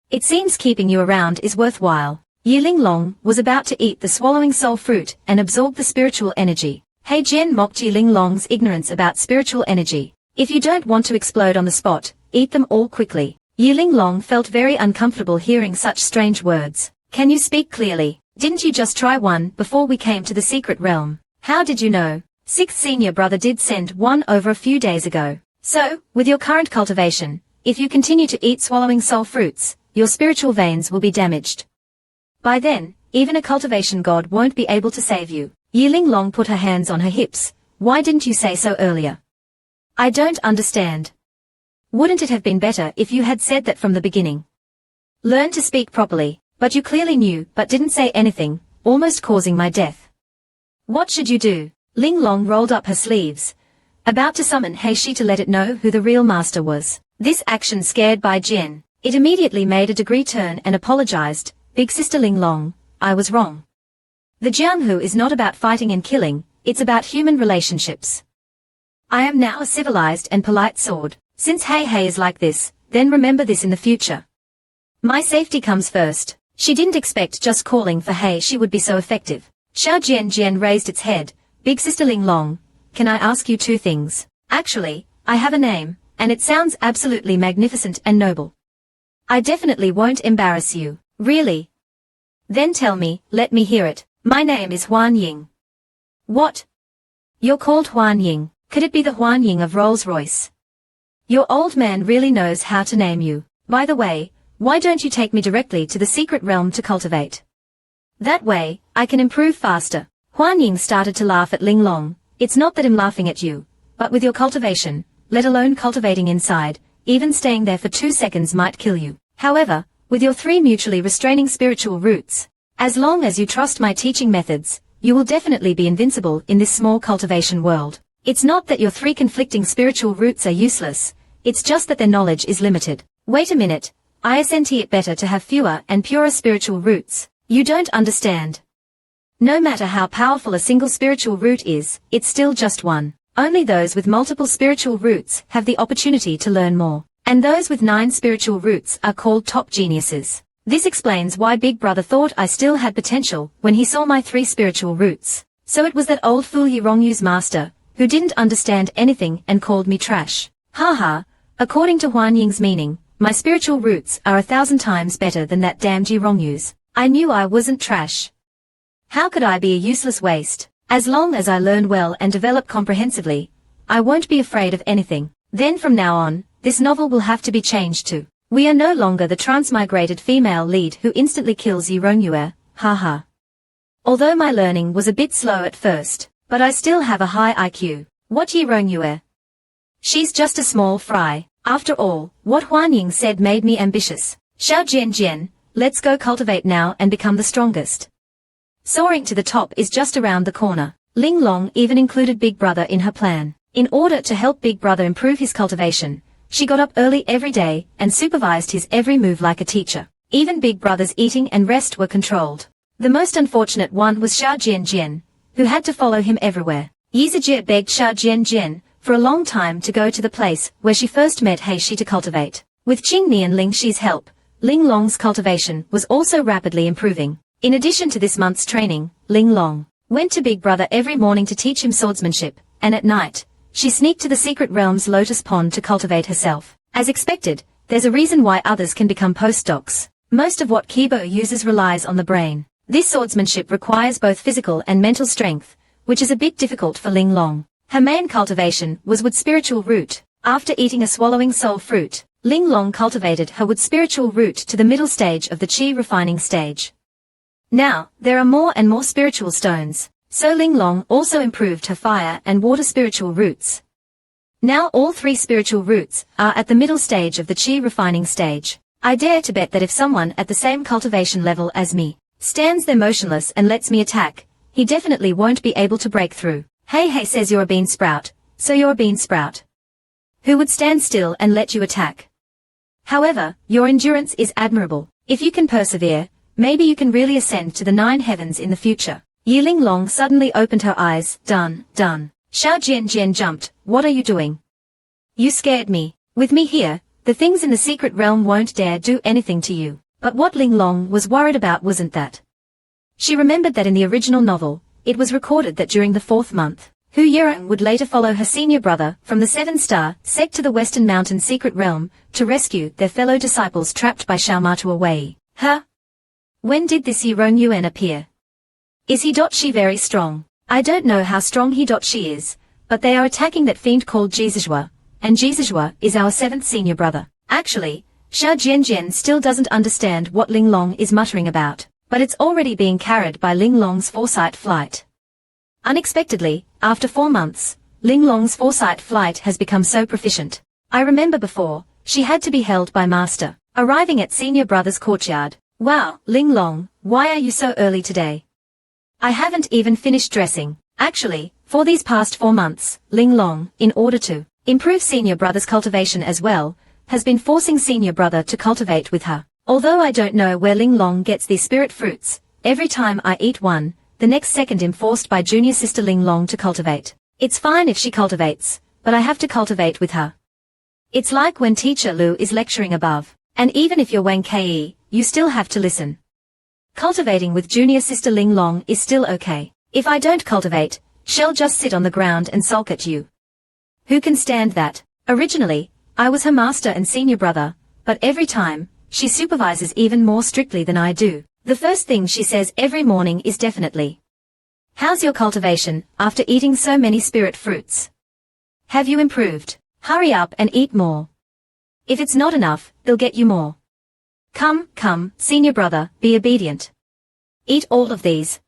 It seems keeping you around is worthwhile. Yi Linglong was about to eat the swallowing soul fruit and absorb the spiritual energy. He Jian mocked Yi Linglong's ignorance about spiritual energy. If you don't want to explode on the spot, eat them all quickly. Yi Linglong felt very uncomfortable hearing such strange words. Can you speak clearly? Didn't you just try one before we came to the secret realm? How did you know? Sixth senior brother did send one over a few days ago. So, with your current cultivation, if you continue to eat swallowing soul fruits, your spiritual veins will be damaged. By then, even a cultivation god won't be able to save you. Yi Linglong put her hands on her hips. Why didn't you say so earlier? I don't understand. Wouldn't it have been better if you had said that from the beginning? Learn to speak properly, but you clearly knew but didn't say anything, almost causing my death. What should you do? Linglong rolled up her sleeves, about to summon He Shi to let it know who the real master was. This action scared Bai Jian. It immediately made a degree turn and apologized. Big sister Linglong, I was wrong. The Jianghu is not about fighting and killing, it's about human relationships. I am now a civilized and polite sword. Since Hei Hei is like this, then remember this in the future. My safety comes first. She didn't expect just calling for Hei Shi would be so effective. Xiao Jian Jian raised its head. Big sister Linglong, can I ask you two things? Actually, I have a name, and it sounds absolutely magnificent and noble. I definitely won't embarrass you. Really? Then tell me, let me hear it. My name is Huan Ying. What? You're called Huan Ying. Could it be the Huan Ying of Rolls-Royce? Your old man really knows how to name you. By the way, why don't you take me directly to the secret realm to cultivate? That way, I can improve faster. Huan Ying started to laugh at Ling Long. It's not that I'm laughing at you, but with your cultivation, let alone cultivating inside, even staying there for 2 seconds might kill you. However, with your 3 mutually restraining spiritual roots, as long as you trust my teaching methods, you will definitely be invincible in this small cultivation world. It's not that your 3 conflicting spiritual roots are useless, it's just that their knowledge is limited. Wait a minute, isn't it better to have fewer and purer spiritual roots? You don't understand. No matter how powerful a single spiritual root is, it's still just one. Only those with multiple spiritual roots have the opportunity to learn more. And those with 9 spiritual roots are called top geniuses. This explains why Big Brother thought I still had potential when he saw my 3 spiritual roots. So it was that old fool Yirongyu's master, who didn't understand anything and called me trash. Haha, according to Huan Ying's meaning, my spiritual roots are 1,000 times better than that damned Yirongyu's. I knew I wasn't trash. How could I be a useless waste? As long as I learn well and develop comprehensively, I won't be afraid of anything. Then from now on, this novel will have to be changed to, we are no longer the transmigrated female lead who instantly kills Yirongyu. Haha. Although my learning was a bit slow at first, but I still have a high IQ. What Yirongyu? She's just a small fry. After all, what Huan Ying said made me ambitious. Xiao Jian Jian, let's go cultivate now and become the strongest. Soaring to the top is just around the corner. Ling Long even included Big Brother in her plan. In order to help Big Brother improve his cultivation, she got up early every day and supervised his every move like a teacher. Even Big Brother's eating and rest were controlled. The most unfortunate one was Xiao Jian Jian, who had to follow him everywhere. Yizijie begged Xiao Jian Jian for a long time to go to the place where she first met He Shi to cultivate. With Qingni and Ling Shi's help, Ling Long's cultivation was also rapidly improving. In addition to this month's training, Ling Long went to Big Brother every morning to teach him swordsmanship, and at night, she sneaked to the secret realm's lotus pond to cultivate herself. As expected, there's a reason why others can become postdocs. Most of what Kibo uses relies on the brain. This swordsmanship requires both physical and mental strength, which is a bit difficult for Ling Long. Her main cultivation was wood spiritual root. After eating a swallowing soul fruit, Ling Long cultivated her wood spiritual root to the middle stage of the chi refining stage. Now, there are more and more spiritual stones, so Ling Long also improved her fire and water spiritual roots. Now all 3 spiritual roots are at the middle stage of the chi refining stage. I dare to bet that if someone at the same cultivation level as me stands there motionless and lets me attack, he definitely won't be able to break through. Hey says you're a bean sprout, so you're a bean sprout. Who would stand still and let you attack? However, your endurance is admirable. If you can persevere, maybe you can really ascend to the 9 heavens in the future. Ling Long suddenly opened her eyes. Done. Xiao Jian Jian jumped. What are you doing? You scared me. With me here, the things in the secret realm won't dare do anything to you. But what Ling Long was worried about wasn't that. She remembered that in the original novel, it was recorded that during the 4th month, Hu Yurong would later follow her senior brother from the 7-star sect to the Western Mountain secret realm to rescue their fellow disciples trapped by Xiaomatua Wei. Huh? When did this Yirong appear? Is she very strong? I don't know how strong she is, but they are attacking that fiend called Jizizhua, and Jizizhua is our 7th senior brother. Actually, Xiao Jianjian still doesn't understand what Ling Long is muttering about, but it's already being carried by Ling Long's foresight flight. Unexpectedly, after 4 months, Ling Long's foresight flight has become so proficient. I remember before, she had to be held by master, arriving at senior brother's courtyard. Wow, Ling Long, why are you so early today? I haven't even finished dressing. Actually, for these past 4 months, Ling Long, in order to improve senior brother's cultivation as well, has been forcing senior brother to cultivate with her. Although I don't know where Ling Long gets these spirit fruits, every time I eat one, the next second I'm forced by junior sister Ling Long to cultivate. It's fine if she cultivates, but I have to cultivate with her. It's like when teacher Lu is lecturing above, and even if you're Wang Ke, you still have to listen. Cultivating with junior sister Ling Long is still okay. If I don't cultivate, she'll just sit on the ground and sulk at you. Who can stand that? Originally, I was her master and senior brother, but every time, she supervises even more strictly than I do. The first thing she says every morning is definitely, How's your cultivation after eating so many spirit fruits? Have you improved? Hurry up and eat more. If it's not enough, they'll get you more. Come, senior brother, be obedient. Eat all of these.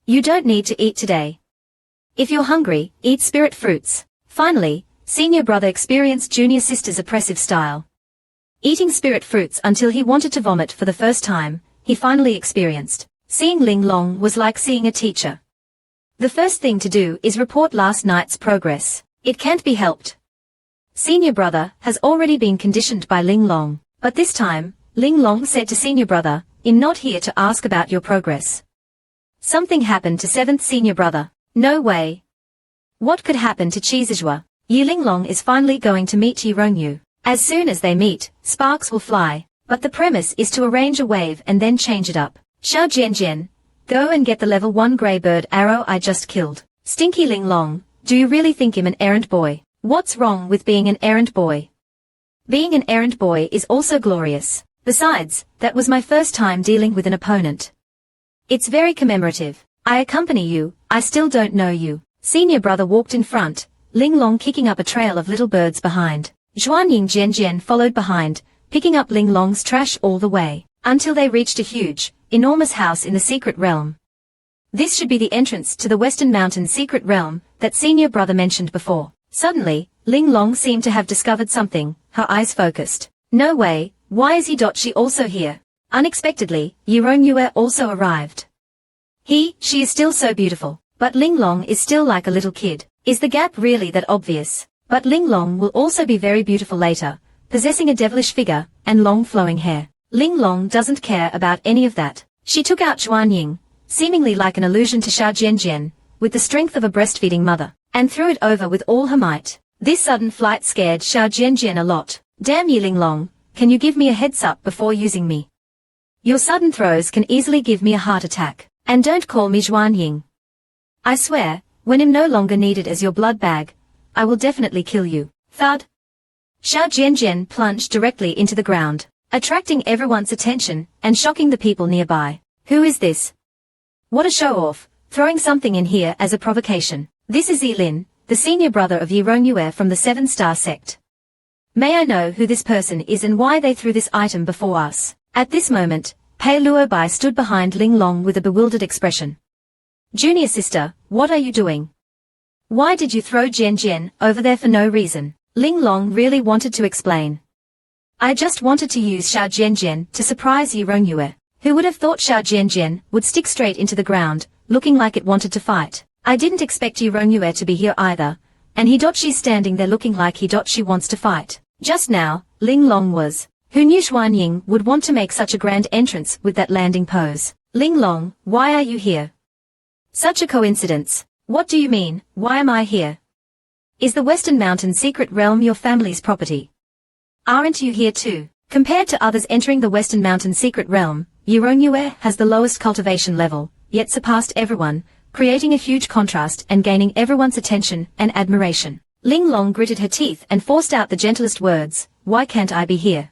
You don't need to eat today. If you're hungry, eat spirit fruits. Finally, senior brother experienced junior sister's oppressive style. Eating spirit fruits until he wanted to vomit for the first time, he finally experienced. Seeing Ling Long was like seeing a teacher. The first thing to do is report last night's progress. It can't be helped. Senior brother has already been conditioned by Ling Long, but this time, Ling Long said to senior brother, "I'm not here to ask about your progress." Something happened to 7th senior brother. No way. What could happen to Chizizhua? Yi Ling Long is finally going to meet Yi Rongyu. As soon as they meet, sparks will fly, but the premise is to arrange a wave and then change it up. Xiao Jianjian, go and get the level 1 grey bird arrow I just killed. Stinky Ling Long, do you really think I'm an errand boy? What's wrong with being an errand boy? Being an errand boy is also glorious. Besides, that was my first time dealing with an opponent. It's very commemorative. I accompany you, I still don't know you. Senior brother walked in front, Ling Long kicking up a trail of little birds behind. Zhuanying Jianjian followed behind, picking up Ling Long's trash all the way, until they reached a huge, enormous house in the secret realm. This should be the entrance to the Western Mountain secret realm that senior brother mentioned before. Suddenly, Ling Long seemed to have discovered something, her eyes focused. No way, why is she also here? Unexpectedly, Yi Rongyu also arrived. She is still so beautiful, but Ling Long is still like a little kid. Is the gap really that obvious? But Ling Long will also be very beautiful later, possessing a devilish figure and long flowing hair. Ling Long doesn't care about any of that. She took out Zhuanying, seemingly like an allusion to Xiao Jianjian, with the strength of a breastfeeding mother, and threw it over with all her might. This sudden flight scared Xiao Jianjian a lot. Damn you Ling Long, can you give me a heads up before using me? Your sudden throws can easily give me a heart attack. And don't call me Zhuanying. I swear, when I'm no longer needed as your blood bag, I will definitely kill you. Thud. Xiao Jianjian plunged directly into the ground, attracting everyone's attention and shocking the people nearby. Who is this? What a show-off, throwing something in here as a provocation. This is Yilin, the senior brother of Yi Rongyu from the 7-star sect. May I know who this person is and why they threw this item before us? At this moment, Pei Luobai stood behind Ling Long with a bewildered expression. Junior sister, what are you doing? Why did you throw Jianjian over there for no reason? Ling Long really wanted to explain. I just wanted to use Xiao Jianjian to surprise Yi Rongyu. Who would have thought Xiao Jianjian would stick straight into the ground, looking like it wanted to fight? I didn't expect Yi Rongyu to be here either, and Hidochi's standing there looking like Hidochi wants to fight. Just now, Ling Long was. Who knew Zhuanying would want to make such a grand entrance with that landing pose? Ling Long, why are you here? Such a coincidence. What do you mean, why am I here? Is the Western Mountain secret realm your family's property? Aren't you here too? Compared to others entering the Western Mountain secret realm, Yi Rongyu has the lowest cultivation level, yet surpassed everyone, creating a huge contrast and gaining everyone's attention and admiration. Ling Long gritted her teeth and forced out the gentlest words, why can't I be here?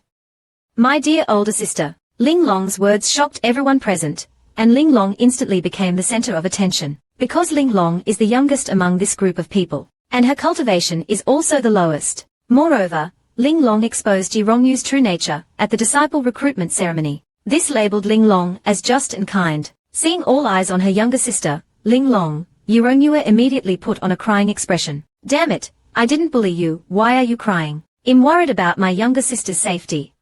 My dear older sister. Ling Long's words shocked everyone present, and Ling Long instantly became the center of attention, because Ling Long is the youngest among this group of people, and her cultivation is also the lowest. Moreover, Ling Long exposed Yi Rongyu's true nature at the disciple recruitment ceremony. This labeled Ling Long as just and kind. Seeing all eyes on her younger sister, Ling Long, Yi Rongyu immediately put on a crying expression. Damn it, I didn't bully you, why are you crying? I'm worried about my younger sister's safety.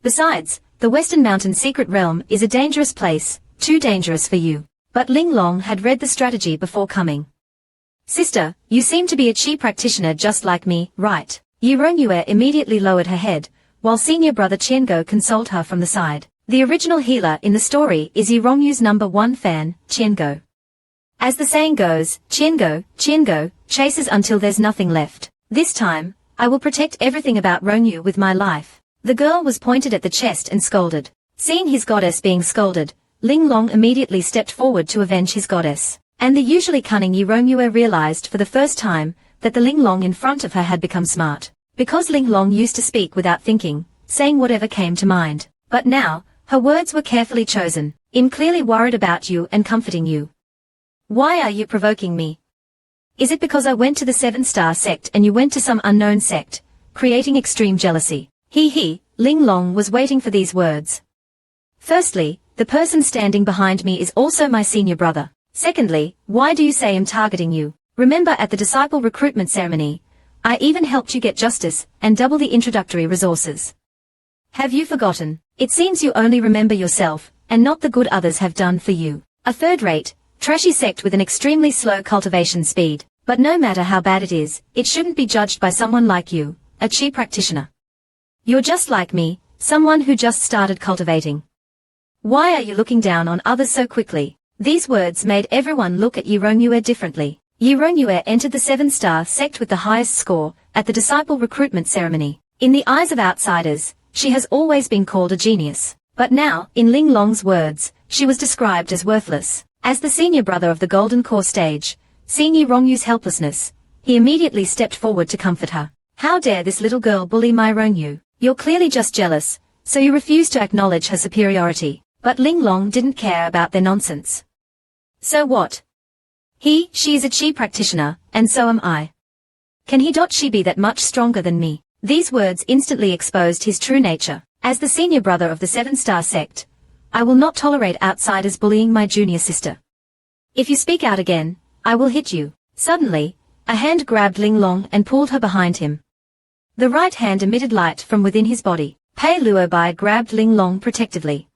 Besides, the Western Mountain secret realm is a dangerous place, too dangerous for you. But Ling Long had read the strategy before coming. Sister, you seem to be a chi practitioner just like me, right? Yi Rongyu immediately lowered her head, while senior brother Qiango consoled her from the side. The original healer in the story is Yi Rongyu's #1 fan, Qiango. As the saying goes, Qiango, chases until there's nothing left. This time, I will protect everything about Rongyu with my life. The girl was pointed at the chest and scolded. Seeing his goddess being scolded, Ling Long immediately stepped forward to avenge his goddess. And the usually cunning Yi Rongyu realized for the first time that the Ling Long in front of her had become smart. Because Ling Long used to speak without thinking, saying whatever came to mind. But now, her words were carefully chosen. I'm clearly worried about you and comforting you. Why are you provoking me? Is it because I went to the 7-star sect and you went to some unknown sect, creating extreme jealousy? He, Ling Long was waiting for these words. Firstly, the person standing behind me is also my senior brother. Secondly, why do you say I'm targeting you? Remember at the disciple recruitment ceremony, I even helped you get justice and double the introductory resources. Have you forgotten? It seems you only remember yourself, and not the good others have done for you. A third-rate, trashy sect with an extremely slow cultivation speed. But no matter how bad it is, it shouldn't be judged by someone like you, a chi practitioner. You're just like me, someone who just started cultivating. Why are you looking down on others so quickly? These words made everyone look at Yi Rongyue differently. Yi Rongyue entered the 7-star sect with the highest score at the disciple recruitment ceremony. In the eyes of outsiders, she has always been called a genius. But now, in Ling Long's words, she was described as worthless. As the senior brother of the Golden Core stage, seeing Yi Rongyue's helplessness, he immediately stepped forward to comfort her. How dare this little girl bully my Rongyue? You're clearly just jealous, so you refuse to acknowledge her superiority. But Ling Long didn't care about their nonsense. So what? She is a chi practitioner, and so am I. Can she be that much stronger than me? These words instantly exposed his true nature. As the senior brother of the 7-star sect, I will not tolerate outsiders bullying my junior sister. If you speak out again, I will hit you. Suddenly, a hand grabbed Ling Long and pulled her behind him. The right hand emitted light from within his body. Pei Luobai grabbed Ling Long protectively.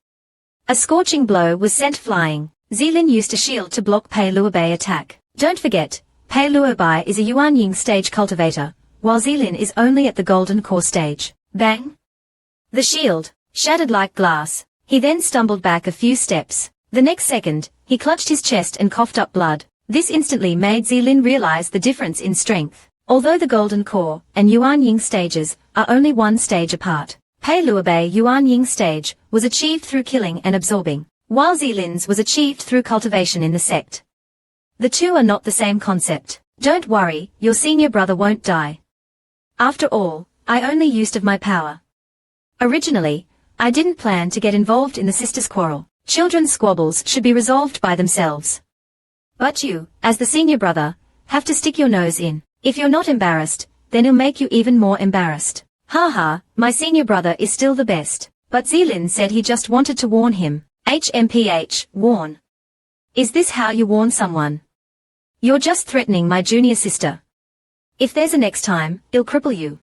A scorching blow was sent flying. Zilin used a shield to block Pei Luobai's attack. Don't forget, Pei Luobai is a Yuanying stage cultivator, while Zilin is only at the Golden Core stage. Bang! The shield shattered like glass. He then stumbled back a few steps. The next second, he clutched his chest and coughed up blood. This instantly made Zilin realize the difference in strength. Although the Golden Core and Yuanying stages are only one stage apart, Pei Luobai Yuanying stage was achieved through killing and absorbing, while Zilin's was achieved through cultivation in the sect. The two are not the same concept. Don't worry, your senior brother won't die. After all, I only used of my power. Originally, I didn't plan to get involved in the sisters' quarrel. Children's squabbles should be resolved by themselves. But you, as the senior brother, have to stick your nose in. If you're not embarrassed, then he'll make you even more embarrassed. Haha, my senior brother is still the best. But Zilin said he just wanted to warn him. HMPH, warn. Is this how you warn someone? You're just threatening my junior sister. If there's a next time, it'll cripple you.